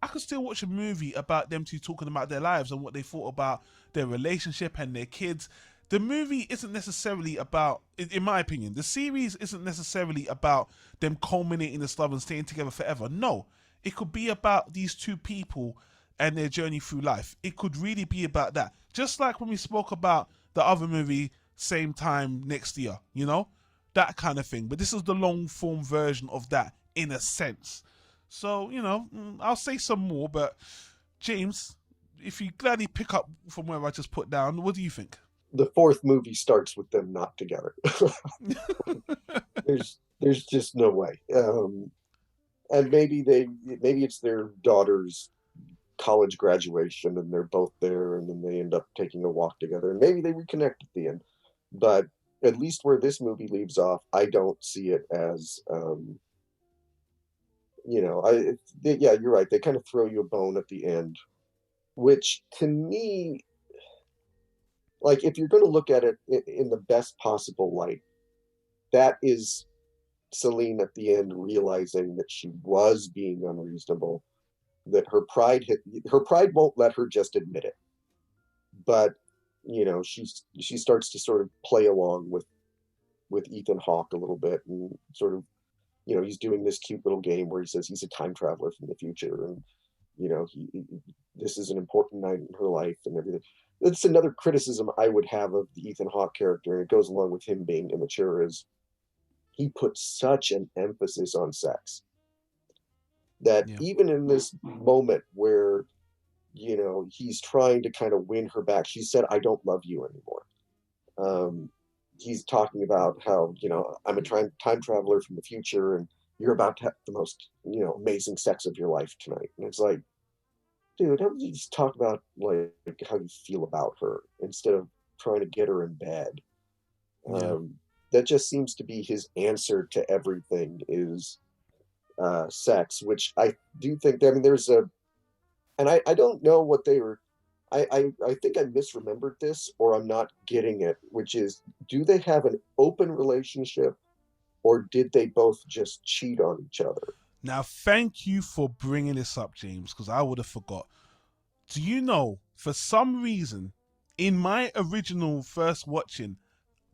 I could still watch a movie about them two talking about their lives and what they thought about their relationship and their kids. The movie isn't necessarily about, in my opinion, the series isn't necessarily about them culminating this love and staying together forever. No, it could be about these two people and their journey through life. It could really be about that. Just like when we spoke about the other movie, same time next year, you know? That kind of thing. But this is the long form version of that, in a sense. So, you know, I'll say some more, but James, if you gladly pick up from where I just put down, what do you think? The fourth movie starts with them not together. There's just no way. And maybe it's their daughter's college graduation and they're both there and then they end up taking a walk together and maybe they reconnect at the end. But at least where this movie leaves off, I don't see it as, yeah, you're right. They kind of throw you a bone at the end, which to me, like, if you're going to look at it in the best possible light, that is Celine at the end realizing that she was being unreasonable, that her pride won't let her just admit it. But, you know, she starts to sort of play along with Ethan Hawke a little bit and sort of, you know, he's doing this cute little game where he says he's a time traveler from the future and, you know, this is an important night in her life and everything. That's another criticism I would have of the Ethan Hawke character, and it goes along with him being immature, is he puts such an emphasis on sex that even in this moment where, you know, he's trying to kind of win her back, she said, I don't love you anymore. He's talking about how, you know, I'm a time traveler from the future and you're about to have the most, you know, amazing sex of your life tonight. And it's like, dude, how don't you just talk about like how you feel about her instead of trying to get her in bed? That just seems to be his answer to everything is sex, which I do think, I mean, there's a, and I don't know what they were, I think I misremembered this or I'm not getting it, which is, do they have an open relationship or did they both just cheat on each other? Now, thank you for bringing this up, James, because I would have forgot. Do you know, for some reason, in my original first watching,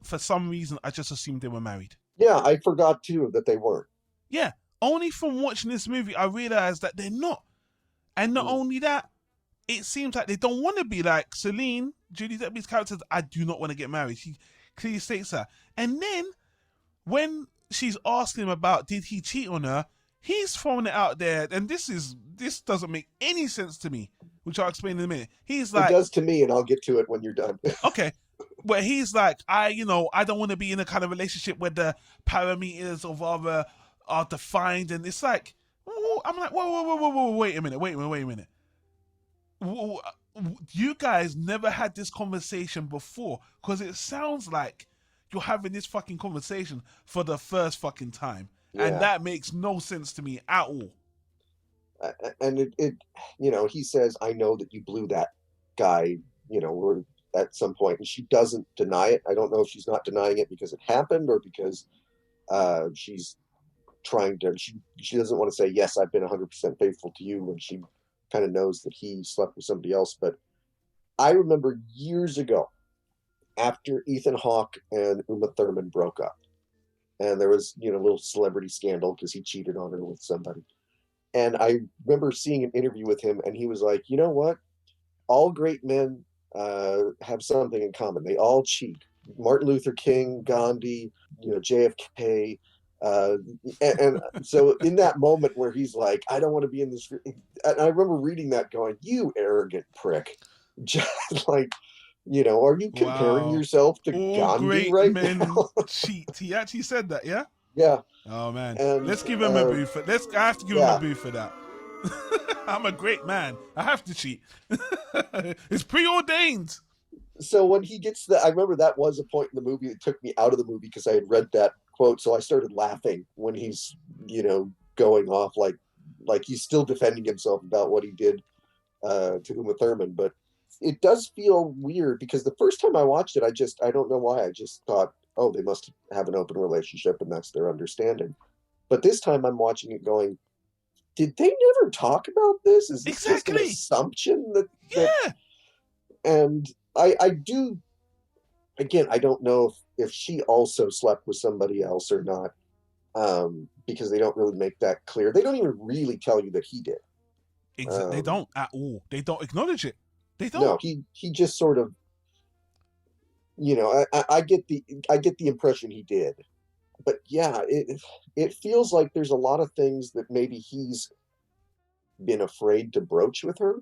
for some reason, I just assumed they were married. Yeah, I forgot too that they weren't. Yeah, only from watching this movie, I realized that they're not. And not only that, it seems like they don't want to be like Celine, Julie Delpy's character. I do not want to get married. She clearly states that. And then when she's asking him about did he cheat on her, he's throwing it out there, and this doesn't make any sense to me, which I'll explain in a minute. He's like, it does to me, and I'll get to it when you're done. Okay, where he's like, I don't want to be in a kind of relationship where the parameters of our are defined, and it's like, I'm like, whoa, wait a minute. You guys never had this conversation before, because it sounds like you're having this fucking conversation for the first fucking time. Yeah. And that makes no sense to me at all. And it, you know, he says, I know that you blew that guy, you know, at some point, and she doesn't deny it. I don't know if she's not denying it because it happened or because she's trying to, she doesn't want to say, yes, I've been 100% faithful to you, when she kind of knows that he slept with somebody else. But I remember years ago, after Ethan Hawke and Uma Thurman broke up, and there was, you know, a little celebrity scandal because he cheated on her with somebody. And I remember seeing an interview with him, and he was like, you know what? All great men have something in common. They all cheat. Martin Luther King, Gandhi, you know, JFK. And so in that moment where he's like, I don't want to be in this. And I remember reading that going, you arrogant prick. Just like, you know, are you comparing yourself to all Gandhi great right men now? cheat. He actually said that, yeah? Yeah. Oh man, And let's give him a boo for. I have to give him yeah. a boo for that. I'm a great man. I have to cheat. It's preordained. So when he gets I remember that was a point in the movie that took me out of the movie because I had read that quote. So I started laughing when he's, going off like he's still defending himself about what he did to Uma Thurman. But it does feel weird because the first time I watched it, I don't know why. I just thought, oh, they must have an open relationship and that's their understanding. But this time I'm watching it going, did they never talk about this? Is this just an Exactly. assumption that Yeah. and I do, again, I don't know if she also slept with somebody else or not, because they don't really make that clear. They don't even really tell you that he did. They don't at all. They don't acknowledge it. They don't. No, he just sort of, I get the impression he did. But yeah, it feels like there's a lot of things that maybe he's been afraid to broach with her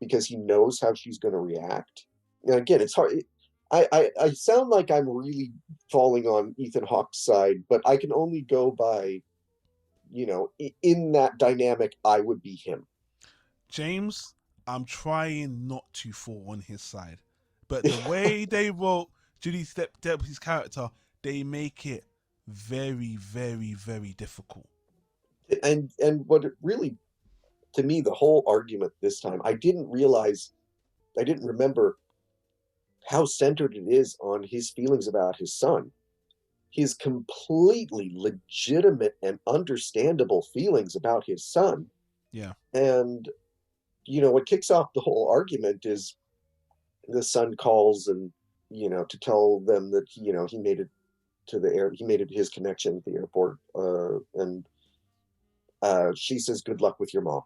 because he knows how she's going to react. And again, it's hard. I sound like I'm really falling on Ethan Hawke's side, but I can only go by, in that dynamic, I would be him. James, I'm trying not to fall on his side, but the way they wrote Judy Delpy's character, they make it very, very, very difficult. And what it really, to me, the whole argument this time, I didn't remember how centered it is on his feelings about his son. His completely legitimate and understandable feelings about his son. Yeah. And, what kicks off the whole argument is the son calls and, to tell them that, he made it to he made it his connection at the airport. And she says, good luck with your mom.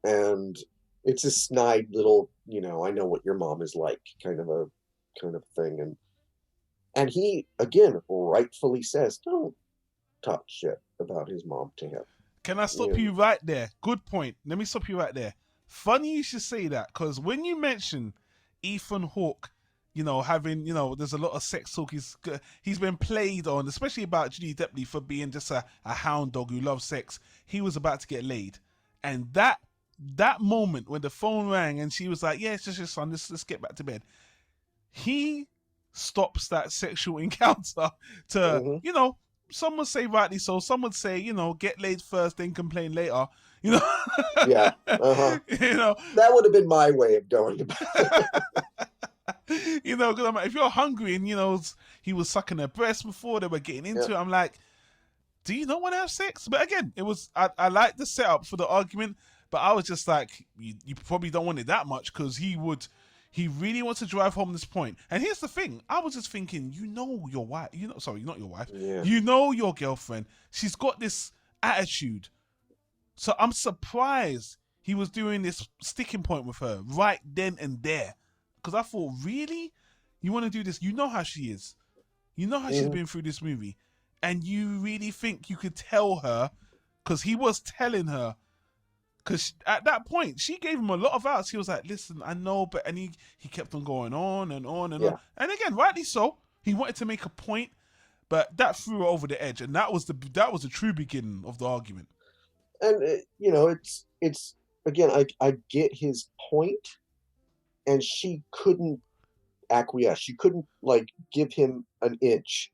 And it's a snide little, I know what your mom is like kind of thing. And he, again, rightfully says, don't talk shit about his mom to him. Can I stop you right there? Good point. Let me stop you right there. Funny you should say that, because when you mention Ethan Hawke, having, there's a lot of sex talk he's been played on, especially about Judy Delpy for being just a hound dog who loves sex. He was about to get laid. And that moment when the phone rang and she was like, yeah, it's just your son, let's get back to bed. He stops that sexual encounter to, some would say rightly so, some would say, get laid first, then complain later. Yeah. Uh-huh. That would have been my way of going about it. Because I'm like, if you're hungry and, he was sucking her breast before they were getting into it, I'm like, do you not want to have sex? But again, it was, I like the setup for the argument, but I was just like, you probably don't want it that much because he really wants to drive home this point. And here's the thing. I was just thinking, your wife, sorry, not your wife. Yeah. Your girlfriend. She's got this attitude. So I'm surprised he was doing this sticking point with her right then and there. Because I thought, really? You want to do this? You know how she is. You know how she's been through this movie. And you really think you could tell her, because he was telling her, because at that point, she gave him a lot of outs. He was like, listen, I know, but, and he kept on going on and on and on. And again, rightly so. He wanted to make a point, but that threw her over the edge. And that was the true beginning of the argument. And, it's again, I get his point, and she couldn't acquiesce. She couldn't, give him an inch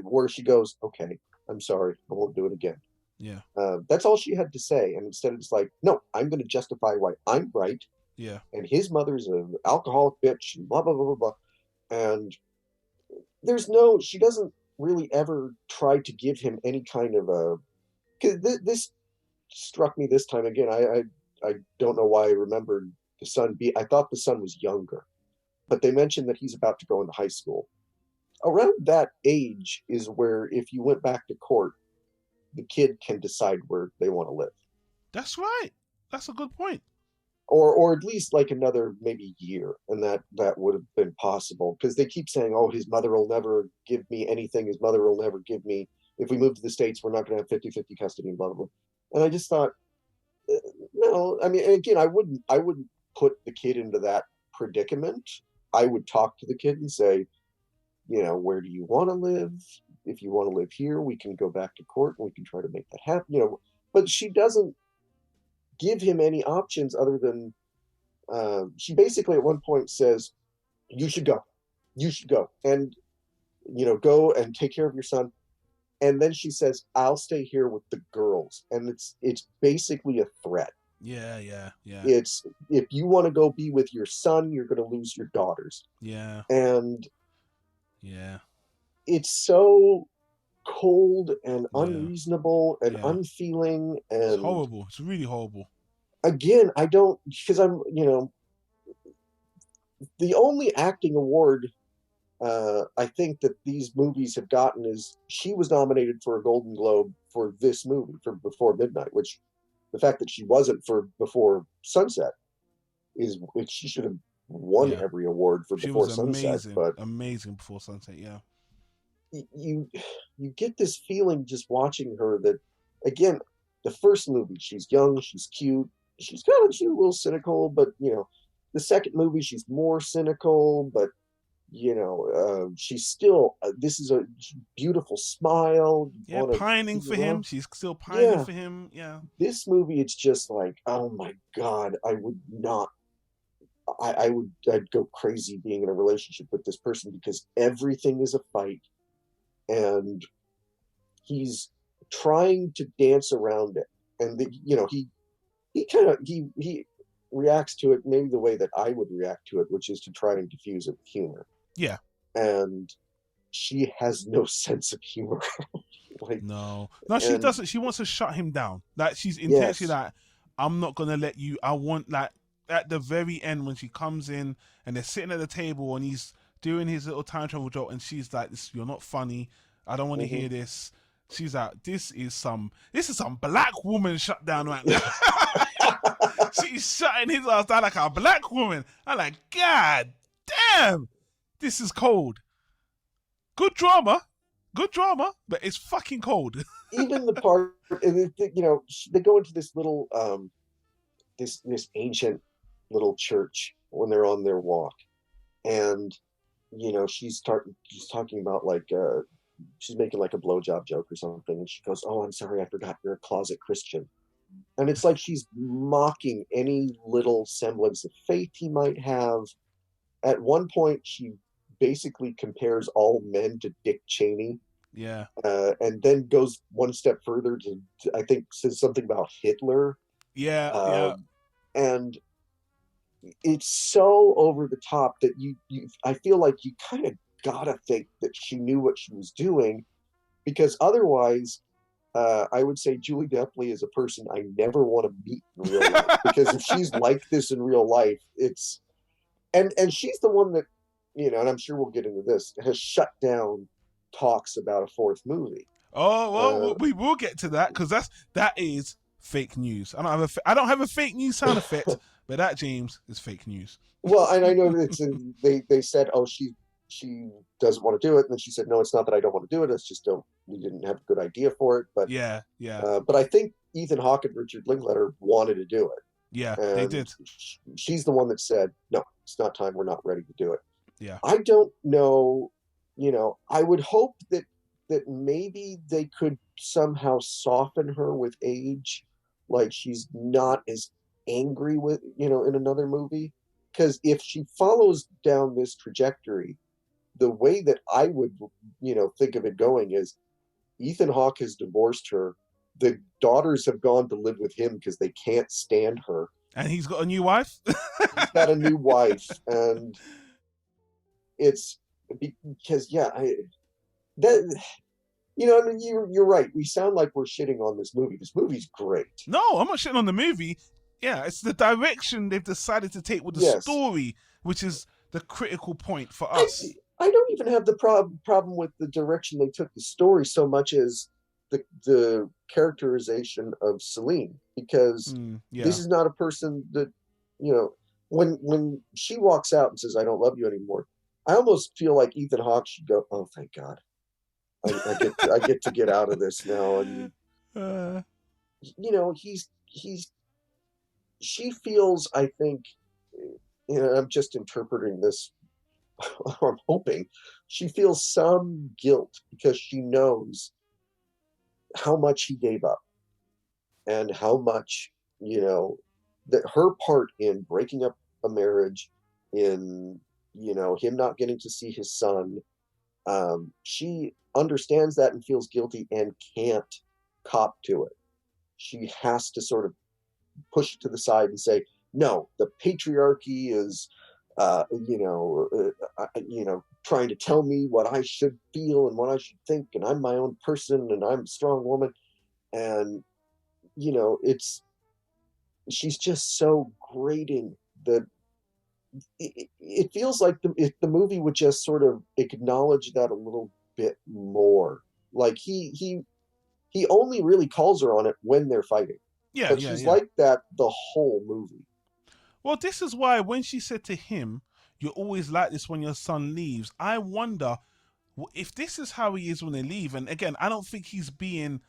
where she goes, okay, I'm sorry, I won't do it again. Yeah. That's all she had to say. And instead it's like, no, I'm going to justify why I'm right. Yeah. And his mother's an alcoholic bitch and blah, blah, blah, blah, blah. And she doesn't really ever try to give him any kind of because this struck me this time again. I don't know why I remembered the son. I thought the son was younger, but they mentioned that he's about to go into high school. Around that age is where, if you went back to court, the kid can decide where they want to live. That's right. That's a good point. Or at least another maybe year, and that would have been possible, because they keep saying, oh, his mother will never give me anything. His mother will never give me. If we move to the States, we're not going to have 50-50 custody and blah, blah, blah. And I just thought, no, I mean, again, I wouldn't put the kid into that predicament. I would talk to the kid and say, where do you want to live? if you want to live here, we can go back to court and we can try to make that happen. But she doesn't give him any options other than she basically at one point says, you should go, and go and take care of your son. And then she says, I'll stay here with the girls. And it's basically a threat. Yeah. It's, if you want to go be with your son, you're going to lose your daughters. Yeah. And yeah, it's so cold and unreasonable and unfeeling. And it's horrible. It's really horrible. Again, I don't, because I'm, the only acting award I think that these movies have gotten is she was nominated for a Golden Globe for this movie, for Before Midnight, which the fact that she wasn't for Before Sunset is, she should have won every award for Before Sunset. Amazing, but amazing Before Sunset, yeah. You get this feeling just watching her that, again, the first movie, she's young, she's cute, she's a little cynical, but the second movie, she's more cynical, but she's still, this is a beautiful smile. Yeah, pining for him. She's still pining for him. Yeah. This movie, it's just like, oh my God, I would not, I'd go crazy being in a relationship with this person because everything is a fight. And he's trying to dance around it. And, he reacts to it maybe the way that I would react to it, which is to try and diffuse it with humor. Yeah. And she has no sense of humor. No, she doesn't. She wants to shut him down. Like, she's intentionally like, I'm not going to let you. I want, like, at the very end when she comes in and they're sitting at the table and he's doing his little time travel joke and she's like, you're not funny. I don't want to hear this. She's like, this is some black woman shut down right now. She's shutting his ass down like a black woman. I'm like, God damn. This is cold. Good drama, but it's fucking cold. Even the part, they go into this little, this ancient little church when they're on their walk, and she's talking about like she's making like a blowjob joke or something, and she goes, "Oh, I'm sorry, I forgot you're a closet Christian," and it's like she's mocking any little semblance of faith he might have. At one point, she basically compares all men to Dick Cheney. Yeah. And then goes one step further to I think says something about Hitler. Yeah. And it's so over the top that you I feel like you kind of gotta think that she knew what she was doing, because otherwise I would say Julie Delpy is a person I never want to meet in real life. Because if she's like this in real life, it's and she's the one that, and I'm sure we'll get into this, has shut down talks about a fourth movie. Oh, well, we will get to that, because that is fake news. I don't have a fake news sound effect, but that, James, is fake news. Well, and I know that they said, oh, she doesn't want to do it, and then she said, no, it's not that I don't want to do it, it's just we didn't have a good idea for it. But yeah. But I think Ethan Hawke and Richard Linklater wanted to do it. Yeah, they did. She's the one that said, no, it's not time, we're not ready to do it. Yeah. I don't know, I would hope that maybe they could somehow soften her with age, like she's not as angry with, in another movie. Because if she follows down this trajectory, the way that I would, think of it going is Ethan Hawke has divorced her. The daughters have gone to live with him because they can't stand her. And he's got a new wife? He's got a new wife. And it's because, you're right. We sound like we're shitting on this movie. This movie's great. No, I'm not shitting on the movie. Yeah, it's the direction they've decided to take with the story, which is the critical point for us. I don't even have the problem with the direction they took the story so much as the characterization of Celine, because this is not a person that, when she walks out and says, I don't love you anymore, I almost feel like Ethan Hawke should go, oh, thank God. I get to get out of this now. And, she feels, I think, I'm just interpreting this, or I'm hoping, she feels some guilt because she knows how much he gave up and how much, that her part in breaking up a marriage, in, him not getting to see his son, she understands that and feels guilty and can't cop to it. She has to sort of push it to the side and say, no, the patriarchy is, trying to tell me what I should feel and what I should think, and I'm my own person and I'm a strong woman. And, she's just so grating that it feels like if the movie would just sort of acknowledge that a little bit more. Like he only really calls her on it when they're fighting. Yeah, but yeah, she's yeah. like that the whole movie. Well, this is why when she said to him, "You're always like this when your son leaves," I wonder if this is how he is when they leave. And again, I don't think he's being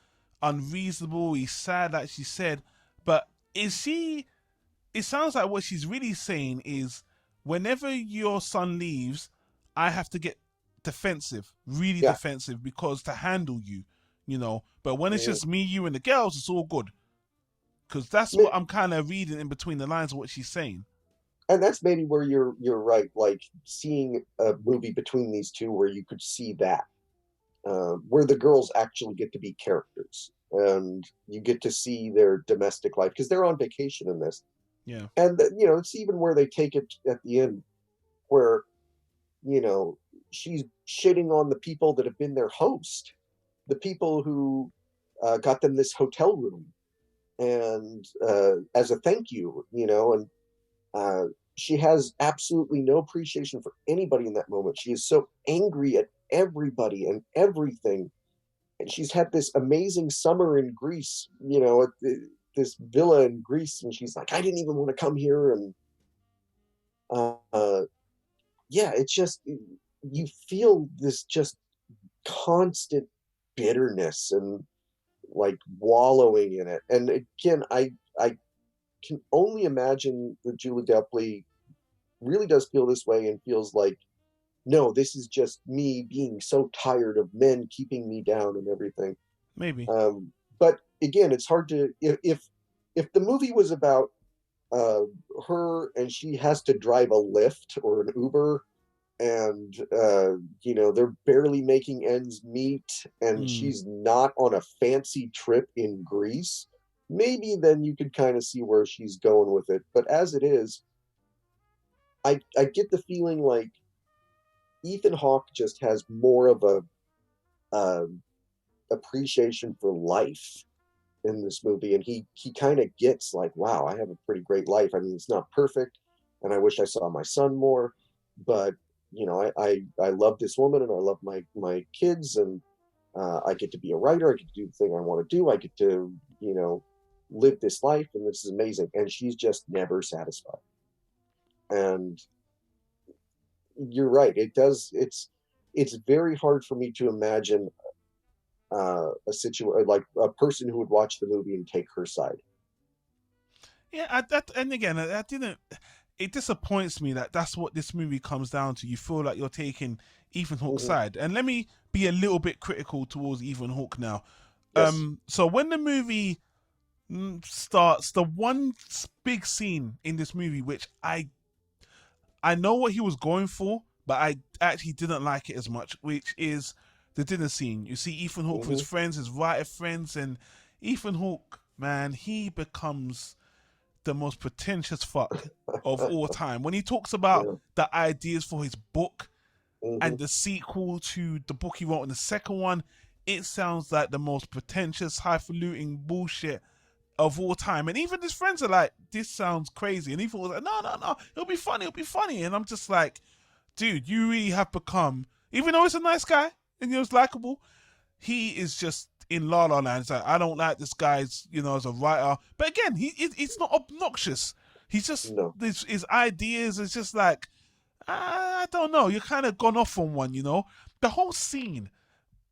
unreasonable. He's sad, like she said. But is she? It sounds like what she's really saying is, whenever your son leaves, I have to get defensive, really defensive, because to handle you, But when it's just me, you, and the girls, it's all good. Because that's what I'm kind of reading in between the lines of what she's saying. And that's maybe where you're right. Like seeing a movie between these two where you could see that, where the girls actually get to be characters and you get to see their domestic life because they're on vacation in this. Yeah. And, it's even where they take it at the end where, she's shitting on the people that have been their host, the people who got them this hotel room. And as a thank you, and she has absolutely no appreciation for anybody in that moment. She is so angry at everybody and everything. And she's had this amazing summer in Greece, at this villa in Greece. And she's like, I didn't even want to come here. And it's just, you feel this just constant bitterness and like wallowing in it. And again, I can only imagine that Julie Delpy really does feel this way and feels like, no, this is just me being so tired of men keeping me down and everything. Maybe. But again, it's hard to, if the movie was about her and she has to drive a Lyft or an Uber and they're barely making ends meet and she's not on a fancy trip in Greece, maybe then you could kind of see where she's going with it. But as it is, I get the feeling like Ethan Hawke just has more of a appreciation for life in this movie, and he kind of gets like, wow, I have a pretty great life. I mean, it's not perfect and I wish I saw my son more, but I love this woman and I love my kids, and I get to be a writer. I get to do the thing I want to do. I get to, live this life, and this is amazing. And she's just never satisfied. And you're right. It's very hard for me to imagine a situation like a person who would watch the movie and take her side. Yeah, and again, that didn't. It disappoints me that that's what this movie comes down to. You feel like you're taking Ethan Hawke's side. And let me be a little bit critical towards Ethan Hawke now. Yes. So when the movie starts, the one big scene in this movie, which I know what he was going for, but I actually didn't like it as much, which is the dinner scene. You see Ethan Hawke with his friends, his writer friends, and Ethan Hawke, man, he becomes the most pretentious fuck of all time. When he talks about the ideas for his book and the sequel to the book he wrote in the second one, it sounds like the most pretentious, highfalutin bullshit of all time. And even his friends are like, this sounds crazy. And Ethan was like, no, it'll be funny. And I'm just like, dude, you really have become, even though he's a nice guy and he was likable, he is just in La La Land. It's like, I don't like this guy's, as a writer. But again, he's not obnoxious. He's just, his ideas is just like, I don't know. You're kind of gone off on one, The whole scene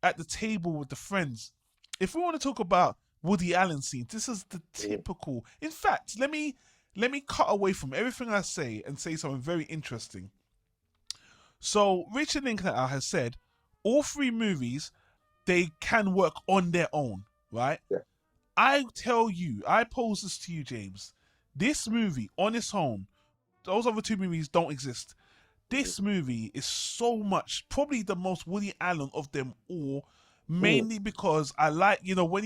at the table with the friends. If we want to talk about Woody Allen scenes, this is the typical. In fact, let me cut away from everything I say and say something very interesting. So Richard Linklater has said all three movies, they can work on their own, right? Yeah. I tell you, I pose this to you, James. This movie on its own, those other two movies don't exist. This movie is so much, probably the most Woody Allen of them all, mainly because I like, you know, when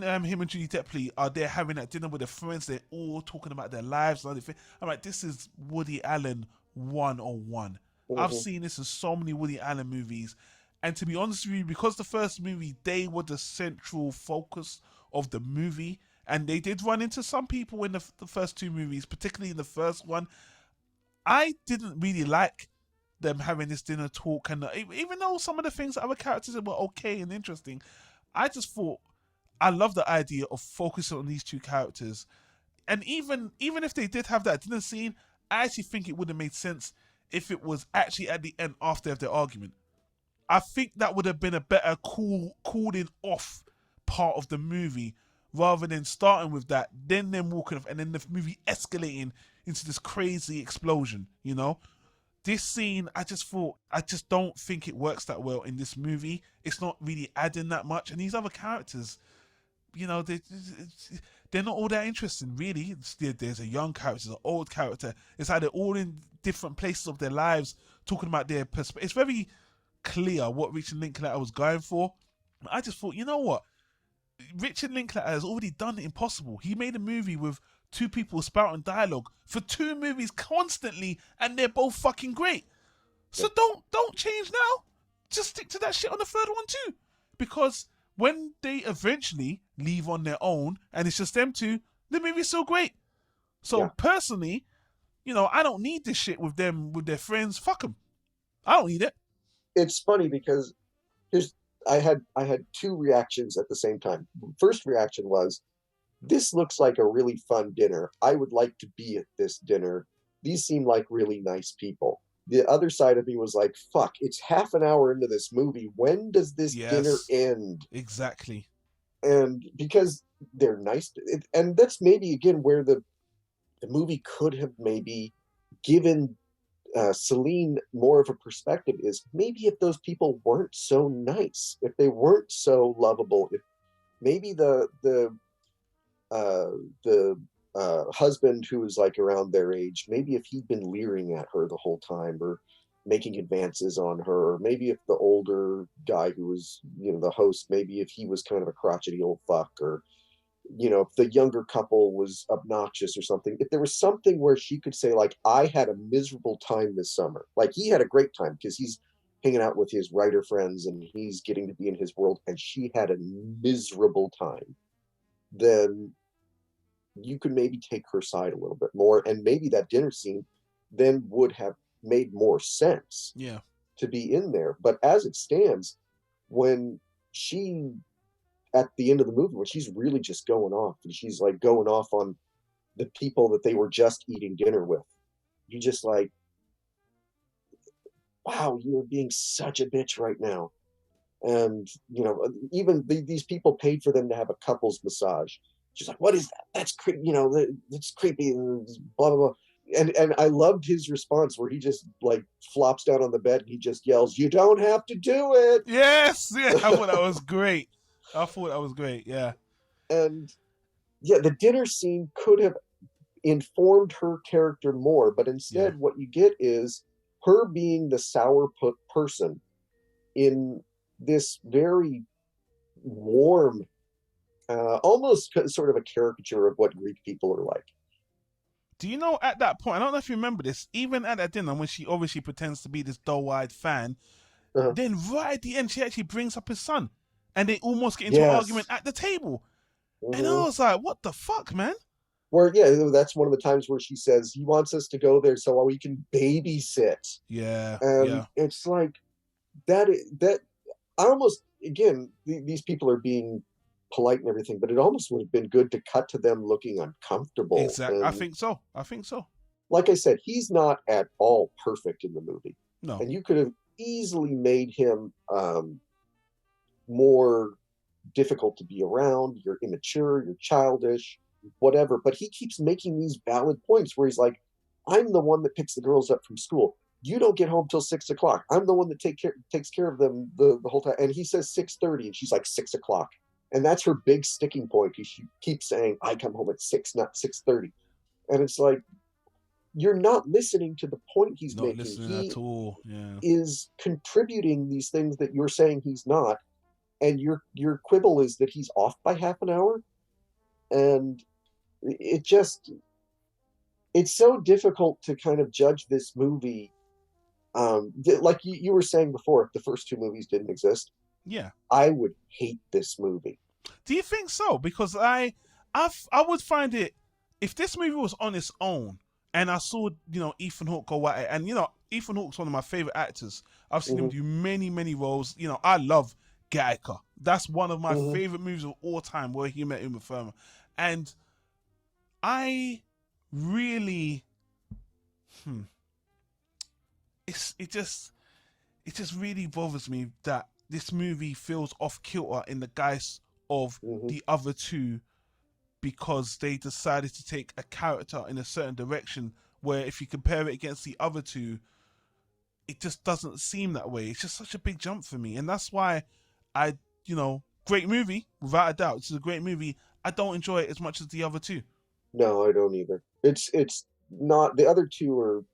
him and Judy Delpy are there having that dinner with their friends, they're all talking about their lives and everything. I'm like, this is Woody Allen 101. I've seen this in so many Woody Allen movies. And to be honest with you, because the first movie, they were the central focus of the movie. And they did run into some people in the first two movies, particularly in the first one. I didn't really like them having this dinner talk. And even though some of the things that other characters were okay and interesting, I just thought, I love the idea of focusing on these two characters. And even if they did have that dinner scene, I actually think it would have made sense if it was actually at the end after their argument. I think that would have been a better cooling off part of the movie rather than starting with that, then them walking off, and then the movie escalating into this crazy explosion, you know? This scene, I just don't think it works that well in this movie. It's not really adding that much. And these other characters, you know, they're not all that interesting, really. There's a young character, there's an old character. It's like they're all in different places of their lives talking about their perspective. It's very clear what Richard Linklater was going for. I just thought, you know what? Richard Linklater has already done the impossible. He made a movie with two people spouting dialogue for two movies constantly, and they're both fucking great. So don't change now. Just stick to that shit on the third one too. Because when they eventually leave on their own and it's just them two, the movie's so great. So personally, you know, I don't need this shit with them, with their friends. Fuck them. I don't need it. It's funny because I had two reactions at the same time. First reaction was, this looks like a really fun dinner. I would like to be at this dinner. These seem like really nice people. The other side of me was like, fuck, it's half an hour into this movie. When does this dinner end? Exactly. And because they're nice. And that's maybe, again, where the movie could have maybe given Celine more of a perspective, is maybe if those people weren't so nice, if they weren't so lovable, if maybe the husband who was like around their age, maybe if he'd been leering at her the whole time or making advances on her, or maybe if the older guy who was, you know, the host, maybe if he was kind of a crotchety old fuck, or, you know, if the younger couple was obnoxious or something, if there was something where she could say, like, I had a miserable time this summer. Like, he had a great time because he's hanging out with his writer friends and he's getting to be in his world, and she had a miserable time, then you could maybe take her side a little bit more, and maybe that dinner scene then would have made more sense to be in there. But as it stands, when she, at the end of the movie, when she's really just going off, and she's like going off on the people that they were just eating dinner with, you're just like, wow, you are being such a bitch right now. And, you know, even these people paid for them to have a couples massage. She's like, what is that? That's creepy, you know, that's creepy, blah, blah, blah. And I loved his response where he just like flops down on the bed and he just yells, you don't have to do it. Yes. Yeah. I thought that was great. Yeah. And yeah, the dinner scene could have informed her character more, but instead what you get is her being the sour person in this very warm, almost sort of a caricature of what Greek people are like. Do you know, at that point, I don't know if you remember this, even at that dinner when she obviously pretends to be this doe-eyed fan, then right at the end she actually brings up his son, and they almost get into an argument at the table. And I was like, what the fuck, man? Where, that's one of the times where she says he wants us to go there so we can babysit. And it's like that I almost, again, these people are being polite and everything, but it almost would have been good to cut to them looking uncomfortable. Exactly. And I think so. Like I said, he's not at all perfect in the movie. No. And you could have easily made him more difficult to be around. You're immature, you're childish, whatever. But he keeps making these valid points where he's like, I'm the one that picks the girls up from school. you don't get home till 6 o'clock. I'm the one that takes care of them the whole time. And he says 6:30, and she's like 6 o'clock. And that's her big sticking point. She keeps saying, I come home at 6, not 6:30. And it's like, you're not listening to the point he's Not making. listening He at all. Yeah. is contributing these things that you're saying he's not. And your quibble is that he's off by half an hour. And it's so difficult to kind of judge this movie. Like you were saying before, if the first two movies didn't exist, Yeah. I would hate this movie. Do you think so? Because I would find it, if this movie was on its own and I saw, Ethan Hawke go at it, and Ethan Hawke's one of my favorite actors. I've seen him do many, many roles. I love Gattaca. That's one of my favorite movies of all time, where he met Uma Thurman. And I really it just really bothers me that this movie feels off kilter in the guise of the other two, because they decided to take a character in a certain direction where, if you compare it against the other two, it just doesn't seem that way. It's just such a big jump for me. And that's why great movie, without a doubt. It's a great movie. I don't enjoy it as much as the other two. No, I don't either. It's not, the other two are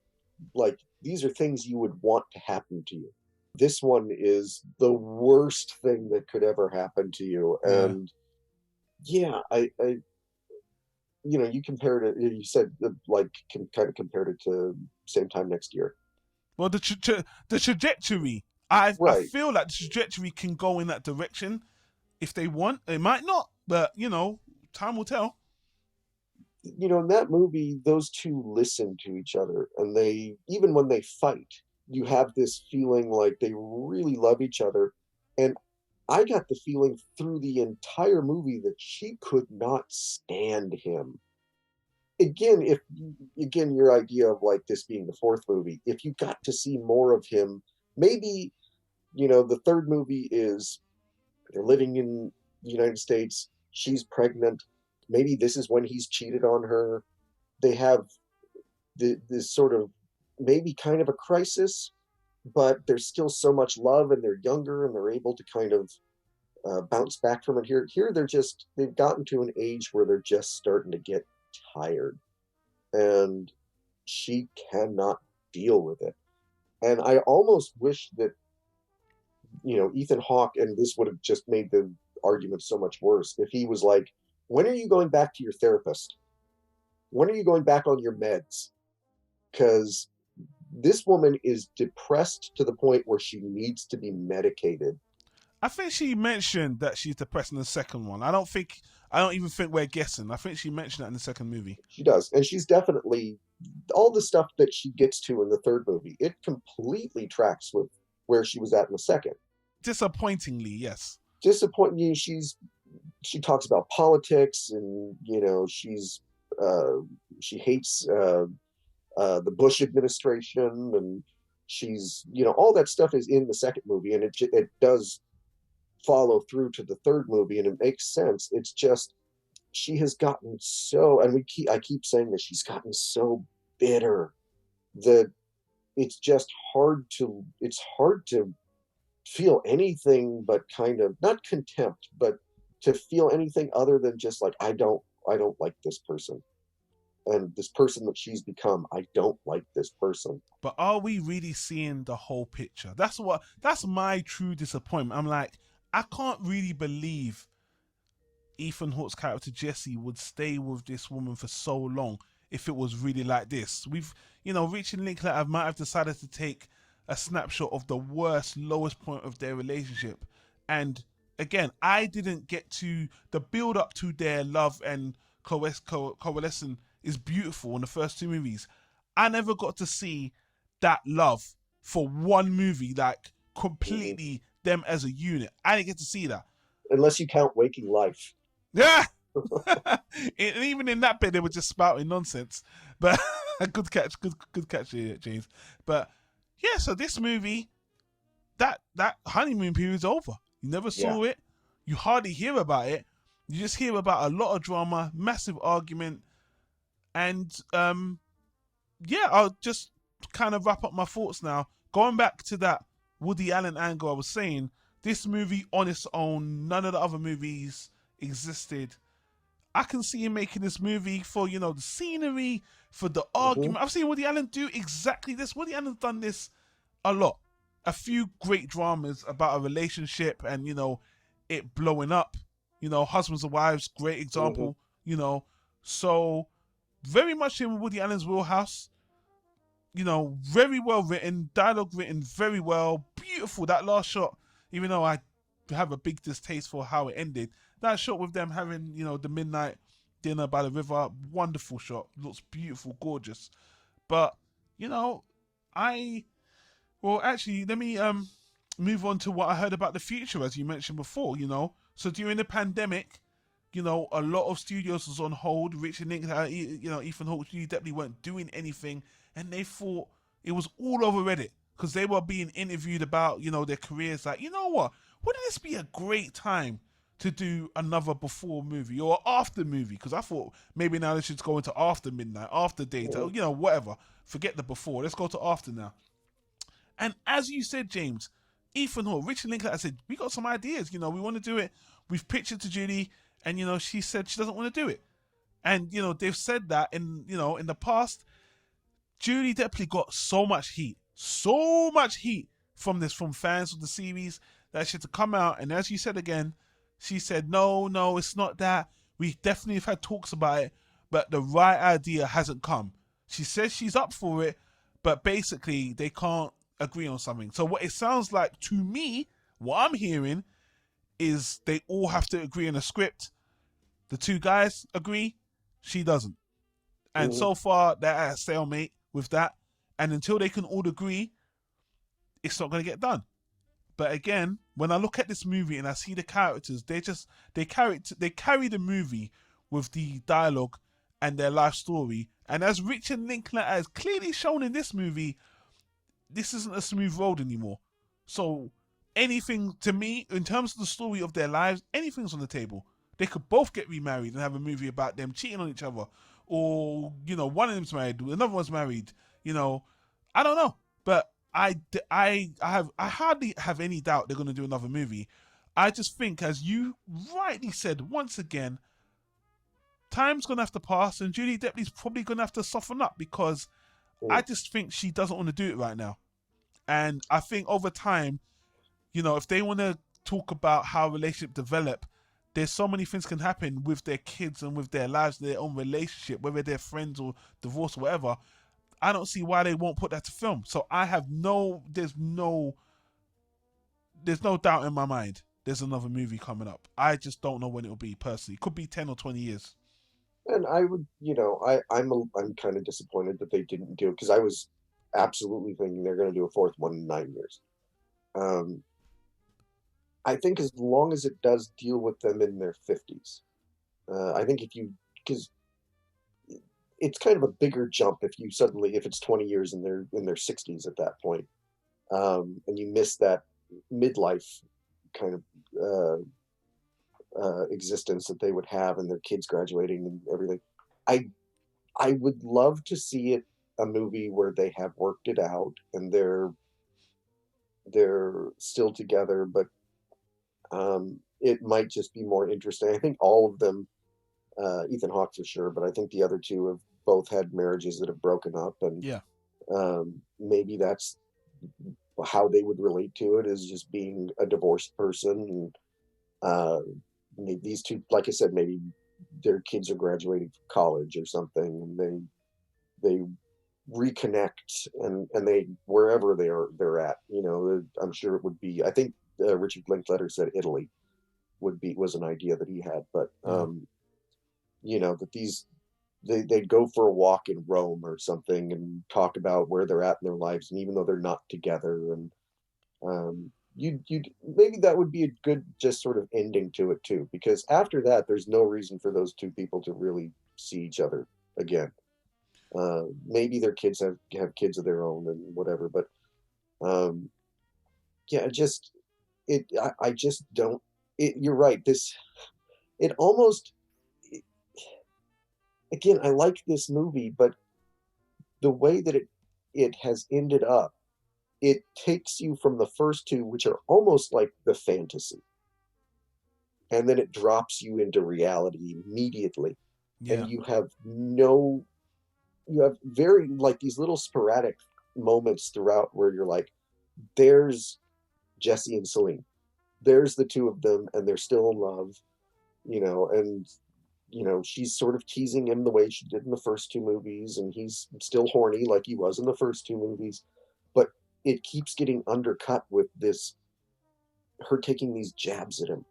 like, these are things you would want to happen to you. This one is the worst thing that could ever happen to you. And I you compared it, you said kind of compared it to Same Time Next Year. Well, the trajectory, I feel like the trajectory can go in that direction if they want. It might not, but time will tell. In that movie, those two listen to each other, and they, even when they fight, you have this feeling like they really love each other. And I got the feeling through the entire movie that she could not stand him. Again, your idea of like this being the fourth movie, if you got to see more of him, maybe, the third movie is they're living in the United States, she's pregnant, maybe this is when he's cheated on her. They have this sort of maybe kind of a crisis, but there's still so much love, and they're younger, and they're able to kind of bounce back from it. Here they've gotten to an age where they're just starting to get tired, and she cannot deal with it. And I almost wish that Ethan Hawke, and this would have just made the argument so much worse, if he was like, when are you going back to your therapist? When are you going back on your meds? Because this woman is depressed to the point where she needs to be medicated. I think she mentioned that she's depressed in the second one. I don't even think we're guessing. I think she mentioned that in the second movie. She does. And she's definitely, all the stuff that she gets to in the third movie, it completely tracks with where she was at in the second. Disappointingly, yes. Disappointing. She talks about politics, and she hates the Bush administration, and she's all that stuff is in the second movie, and it does follow through to the third movie, and it makes sense. It's just she has gotten so, and I keep saying that she's gotten so bitter that it's just hard to feel anything but kind of, not contempt, but to feel anything other than just like, I don't like this person. And this person that she's become, I don't like this person. But are we really seeing the whole picture? That's my true disappointment. I'm like, I can't really believe Ethan Hawke's character Jesse would stay with this woman for so long if it was really like this. Rich and Linklater might have decided to take a snapshot of the worst, lowest point of their relationship. And again, I didn't get to the build up to their love and coalescence is beautiful in the first two movies. I never got to see that love for one movie, like completely them as a unit. I didn't get to see that. Unless you count Waking Life. Yeah. And even in that bit, they were just spouting nonsense. But good catch here, James. But yeah, so this movie, that honeymoon period is over. You never saw it. You hardly hear about it. You just hear about a lot of drama, massive argument, and I'll just kind of wrap up my thoughts now, going back to that Woody Allen angle I was saying, this movie on its own, none of the other movies existed. I can see him making this movie for, you know, the scenery, for the argument. I've seen Woody Allen do exactly this. Woody Allen's done this a lot. A few great dramas about a relationship and, you know, it blowing up. You know, Husbands and Wives, great example, you know. So, very much in Woody Allen's wheelhouse. You know, very well written, dialogue written very well, beautiful. That last shot, even though I have a big distaste for how it ended, that shot with them having, you know, the midnight dinner by the river, wonderful shot, looks beautiful, gorgeous. But, you know, well, actually, let me move on to what I heard about the future, as you mentioned before, you know. So during the pandemic, you know, a lot of studios was on hold. Richard Linklater, you know, Ethan Hawke, Julie Delpy weren't doing anything, and they thought it was all over Reddit because they were being interviewed about, you know, their careers. Like, you know what? Wouldn't this be a great time to do another before movie or after movie? Because I thought maybe now they should go into after midnight, after daytime, you know, whatever. Forget the before. Let's go to after now. And as you said, James, Ethan Hawke, Richard Linklater said, we got some ideas. You know, we want to do it. We've pitched it to Julie, and, you know, she said she doesn't want to do it. And, you know, they've said that in, you know, in the past, Julie Delpy got so much heat from fans of the series that she had to come out. And as you said again, she said, no, it's not that. We definitely have had talks about it, but the right idea hasn't come. She says she's up for it, but basically they can't agree on something. So what it sounds like to me, what I'm hearing is they all have to agree on a script. The two guys agree, she doesn't. And so far they're at a stalemate with that. And until they can all agree, it's not going to get done. But again, when I look at this movie and I see the characters, they carry the movie with the dialogue and their life story. And as Richard Linklater has clearly shown in this movie, this isn't a smooth road anymore. So anything, to me, in terms of the story of their lives, anything's on the table. They could both get remarried and have a movie about them cheating on each other. Or, you know, one of them's married, another one's married. You know, I don't know. But I hardly have any doubt they're going to do another movie. I just think, as you rightly said, once again, time's going to have to pass and Julie Delpy's probably going to have to soften up because I just think she doesn't want to do it right now. And I think over time, you know, if they want to talk about how a relationship develop, there's so many things can happen with their kids and with their lives, their own relationship, whether they're friends or divorced or whatever. I don't see why they won't put that to film. So I have there's no doubt in my mind there's another movie coming up. I just don't know when it'll be personally. It could be 10 or 20 years. And I would, you know, I'm kind of disappointed that they didn't do it because I was absolutely thinking they're going to do a fourth one in 9 years. I think as long as it does deal with them in their 50s, I think because it's kind of a bigger jump if it's 20 years and they're in their 60s at that point, and you miss that midlife kind of existence that they would have and their kids graduating and everything. I would love to see a movie where they have worked it out and they're still together, but it might just be more interesting. I think all of them, Ethan Hawke for sure, but I think the other two have both had marriages that have broken up, and maybe that's how they would relate to it, is just being a divorced person. And maybe these two, like I said, maybe their kids are graduating from college or something, and they reconnect and they wherever they're at. You know, I'm sure it would be. I think Richard Linklater said Italy was an idea that he had, but you know, that they'd go for a walk in Rome or something and talk about where they're at in their lives, and even though they're not together, and you maybe that would be a good just sort of ending to it too, because after that there's no reason for those two people to really see each other again. Maybe their kids have kids of their own and whatever, but yeah, I just don't. You're right. Again, I like this movie, but the way that it has ended up, it takes you from the first two, which are almost like the fantasy, and then it drops you into reality immediately. Yeah. And you have very, like, these little sporadic moments throughout where you're like, there's Jesse and Celine. There's the two of them, and they're still in love, and she's sort of teasing him the way she did in the first two movies, and he's still horny like he was in the first two movies. But it keeps getting undercut with her taking these jabs at him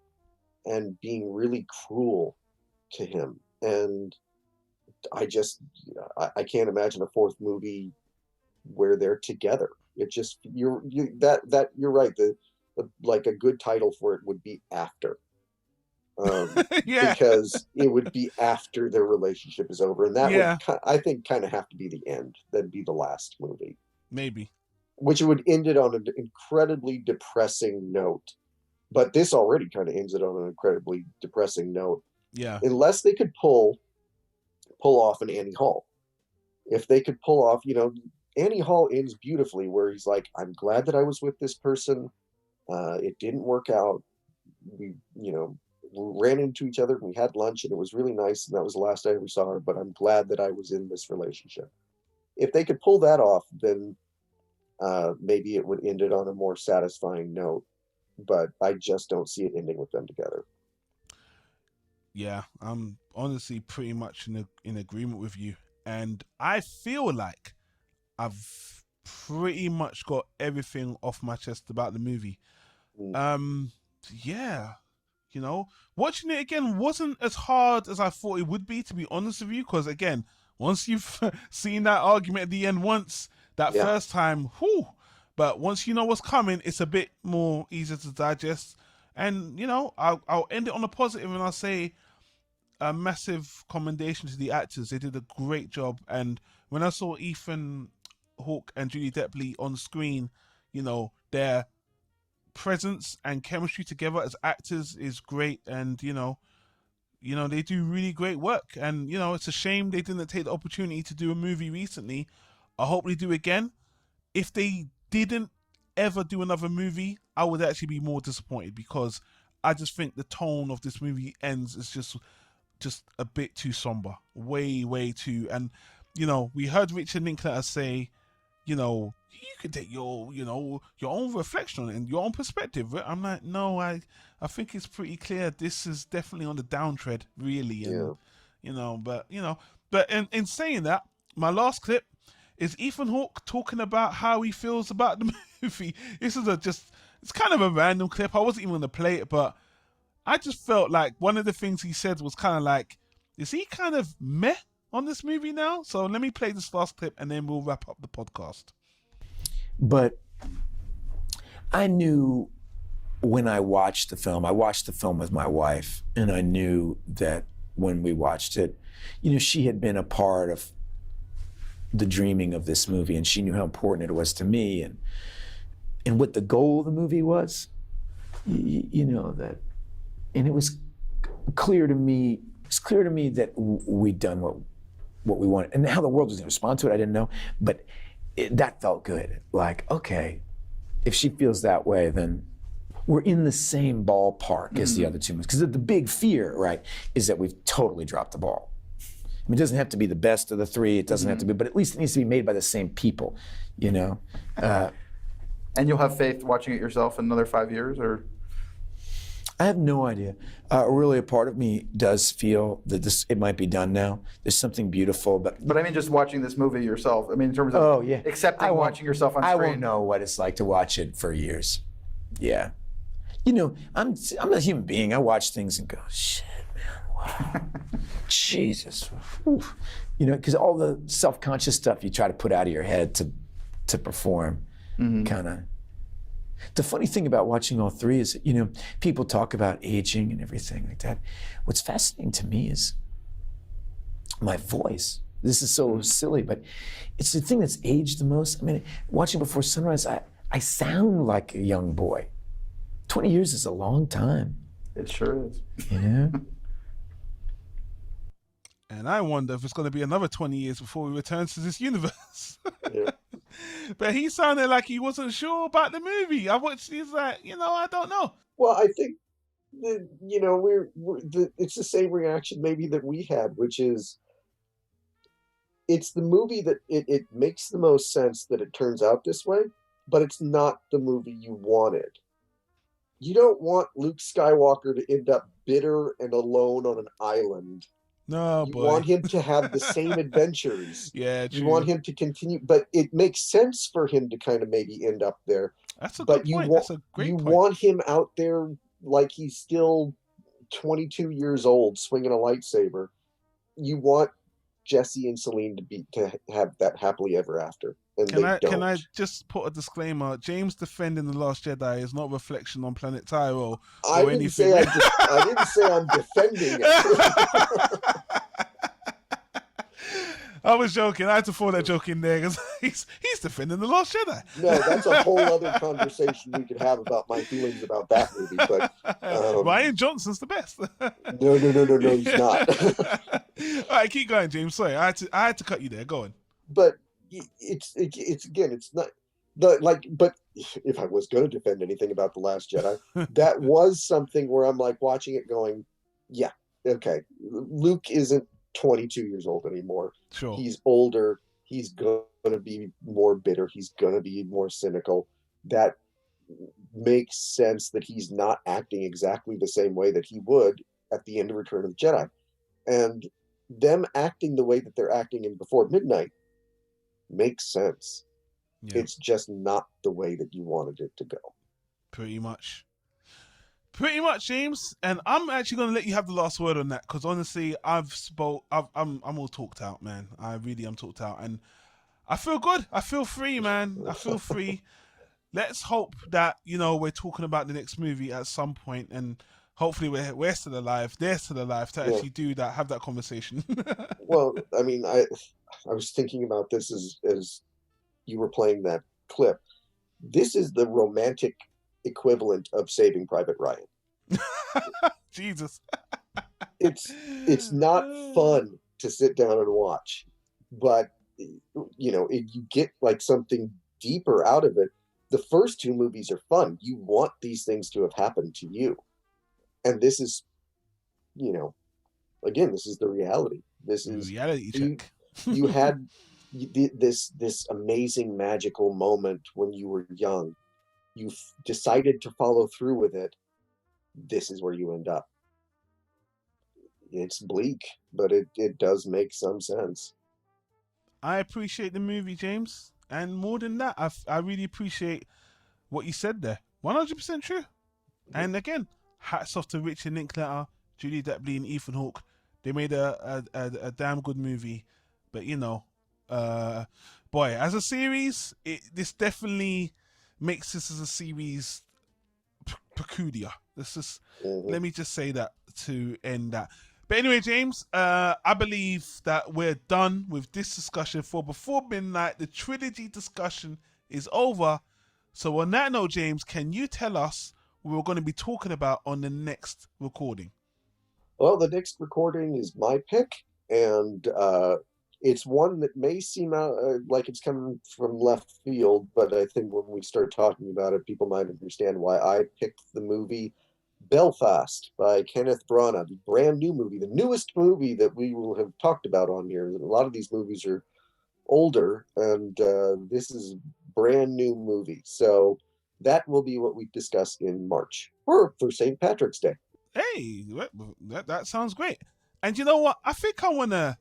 and being really cruel to him. And I can't imagine a fourth movie where they're together. It just, you're right. Like a good title for it would be After. Yeah. Because it would be after their relationship is over, and that would, I think, kind of have to be the end. That'd be the last movie, maybe, which would end it on an incredibly depressing note. But this already kind of ends it on an incredibly depressing note. Yeah. Unless they could pull off an Annie Hall. If they could pull off, Annie Hall ends beautifully, where he's like, I'm glad that I was with this person. It didn't work out. We ran into each other and we had lunch, and it was really nice, and that was the last I ever saw her, but I'm glad that I was in this relationship. If they could pull that off, then maybe it would end it on a more satisfying note, but I just don't see it ending with them together. Yeah, I'm honestly pretty much in agreement with you, and I feel like I've pretty much got everything off my chest about the movie. Yeah, watching it again wasn't as hard as I thought it would be, to be honest with you, because again, once you've seen that argument at the end first time, whew, but once you know what's coming, it's a bit more easier to digest. And I'll end it on a positive, and I'll say a massive commendation to the actors. They did a great job, and when I saw Ethan Hawke and Julie Delpy on screen, their presence and chemistry together as actors is great, and they do really great work. And it's a shame they didn't take the opportunity to do a movie recently. I hope they do again. If they didn't ever do another movie, I would actually be more disappointed, because I just think the tone of this movie ends is just a bit too somber, way too. And we heard Richard Linklater say, you could take your own reflection on it and your own perspective. I'm like, no, I think it's pretty clear this is definitely on the downtread, really. And but in saying that, my last clip is Ethan Hawke talking about how he feels about the movie. This is it's kind of a random clip. I wasn't even going to play it, but I just felt like one of the things he said was kind of like, is he kind of meh on this movie now? So let me play this last clip and then we'll wrap up the podcast. But I knew when I watched the film with my wife, and I knew that when we watched it, she had been a part of the dreaming of this movie, and she knew how important it was to me, and what the goal of the movie was, that, and it was clear to me. It's clear to me that we'd done what we wanted, and how the world was going to respond to it, I didn't know, but that felt good. Like, okay, if she feels that way, then we're in the same ballpark as the other two movies. Because the big fear, right, is that we've totally dropped the ball. I mean, it doesn't have to be the best of the three. It doesn't have to be, but at least it needs to be made by the same people, And you'll have faith watching it yourself in another 5 years, or? I have no idea. Really, a part of me does feel that it might be done now. There's something beautiful, but I mean, just watching this movie yourself. I mean, in terms of accepting watching yourself on screen. I won't know what it's like to watch it for years. Yeah, I'm a human being. I watch things and go, shit, man, wow, Jesus, oof. Because all the self-conscious stuff you try to put out of your head to perform, kind of. The funny thing about watching all three is, people talk about aging and everything like that. What's fascinating to me is my voice. This is so silly, but it's the thing that's aged the most. I mean, watching Before Sunrise, I sound like a young boy. 20 years is a long time. It sure is. And I wonder if it's going to be another 20 years before we return to this universe. But he sounded like he wasn't sure about the movie. I watched. He's like, I don't know. Well, I think that it's the same reaction maybe that we had, which is it's the movie that it makes the most sense that it turns out this way, but it's not the movie you wanted. You don't want Luke Skywalker to end up bitter and alone on an island. No, you boy. want him to have the same adventures. Yeah, true. You want him to continue, but it makes sense for him to kind of maybe end up there. That's a good point. That's a great point. You want him out there like he's still 22 years old swinging a lightsaber. You want Jesse and Celine to have that happily ever after. And can I just put a disclaimer? James defending The Last Jedi is not a reflection on Planet Tyro or anything. I didn't say I'm defending it. I was joking. I had to throw that joke in there because he's defending The Last Jedi. No, that's a whole other conversation we could have about my feelings about that movie. But Ryan Johnson's the best. No, he's not. All right, keep going, James. Sorry, I had to cut you there. Go on. But it's again, it's not but if I was going to defend anything about The Last Jedi, that was something where I'm like watching it going, yeah, okay, Luke isn't 22 years old anymore. Sure. He's older. He's going to be more bitter. He's going to be more cynical. That makes sense that he's not acting exactly the same way that he would at the end of Return of the Jedi. And them acting the way that they're acting in Before Midnight makes sense. Yeah. It's just not the way that you wanted it to go. Pretty much, James. And I'm actually going to let you have the last word on that because honestly, I'm all talked out, man. I really am talked out, and I feel good. I feel free, man. I feel free. Let's hope that we're talking about the next movie at some point, and hopefully we're still alive. They're still alive to actually do that, have that conversation. Well, I mean, I was thinking about this as you were playing that clip. This is the romantic equivalent of Saving Private Ryan. Jesus. It's not fun to sit down and watch, but if you get like something deeper out of it. The first two movies are fun. You want these things to have happened to you, and this is, again, this is the reality. This is reality check. You had this amazing magical moment when you were young. You decided to follow through with it. This is where you end up. It's bleak, but it does make some sense. I appreciate the movie, James. And more than that, I really appreciate what you said there. 100% true. And again, hats off to Richard Linklater, Julie Delpy, and Ethan Hawke. They made a damn good movie. But boy, as a series, this definitely makes this as a series peculiar. Let me just say that to end that. But anyway, James, I believe that we're done with this discussion for Before Midnight. The trilogy discussion is over. So on that note, James, can you tell us what we're going to be talking about on the next recording? Well, the next recording is my pick, and it's one that may seem like it's coming from left field, but I think when we start talking about it, people might understand why I picked the movie Belfast by Kenneth Branagh, the brand new movie, the newest movie that we will have talked about on here. A lot of these movies are older, and this is a brand new movie. So that will be what we discuss in March, or for St. Patrick's Day. Hey, that sounds great. And you know what? I think I want to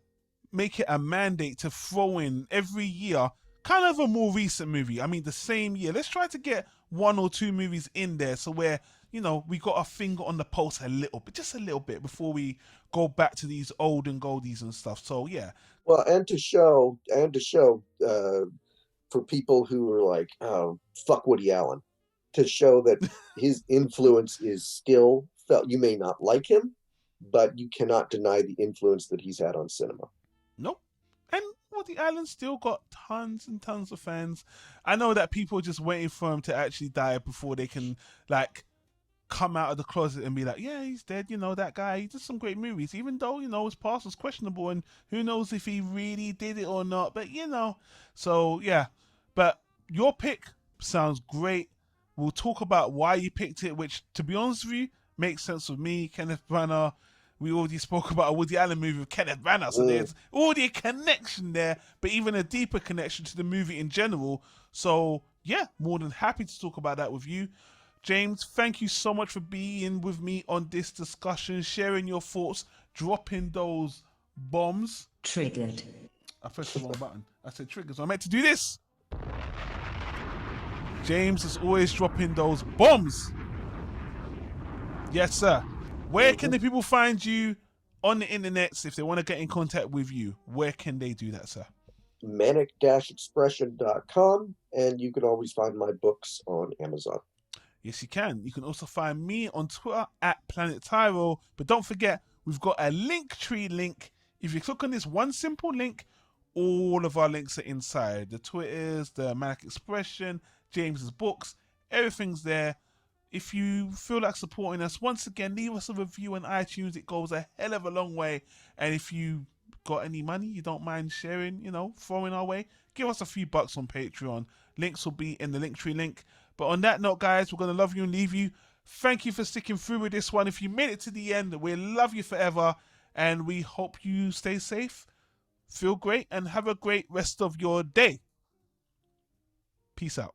make it a mandate to throw in every year kind of a more recent movie. I mean, the same year. Let's try to get 1 or 2 movies in there so where we got our finger on the pulse a little bit, just a little bit, before we go back to these old and goldies and stuff. So yeah. Well, and to show for people who are like, oh, fuck Woody Allen, to show that his influence is still felt. You may not like him, but you cannot deny the influence that he's had on cinema. Nope. And Woody Allen still got tons and tons of fans. I know that people are just waiting for him to actually die before they can come out of the closet and be like, yeah, he's dead, that guy, he did some great movies, even though, his past was questionable, and who knows if he really did it or not, but so yeah. But your pick sounds great. We'll talk about why you picked it, which, to be honest with you, makes sense with me. Kenneth Branagh. We already spoke about a Woody Allen movie with Kenneth Branagh, so there's already a connection there, but even a deeper connection to the movie in general. So, yeah, more than happy to talk about that with you. James, thank you so much for being with me on this discussion, sharing your thoughts, dropping those bombs. Triggered. I pressed the wrong button. I said triggers. I meant to do this. James is always dropping those bombs. Yes, sir. Where can the people find you on the internet if they want to get in contact with you? Where can they do that, sir? manic-expression.com, and you can always find my books on Amazon. Yes, you can. You can also find me on Twitter at Planet Tyro. But don't forget, we've got a Linktree link. If you click on this one simple link, all of our links are inside. The Twitters, the Manic Expression, James's books, everything's there. If you feel like supporting us, once again, leave us a review on iTunes. It goes a hell of a long way. And if you got any money you don't mind sharing, throwing our way, give us a few bucks on Patreon. Links will be in the Linktree link. But on that note, guys, we're going to love you and leave you. Thank you for sticking through with this one. If you made it to the end, we'll love you forever. And we hope you stay safe, feel great, and have a great rest of your day. Peace out.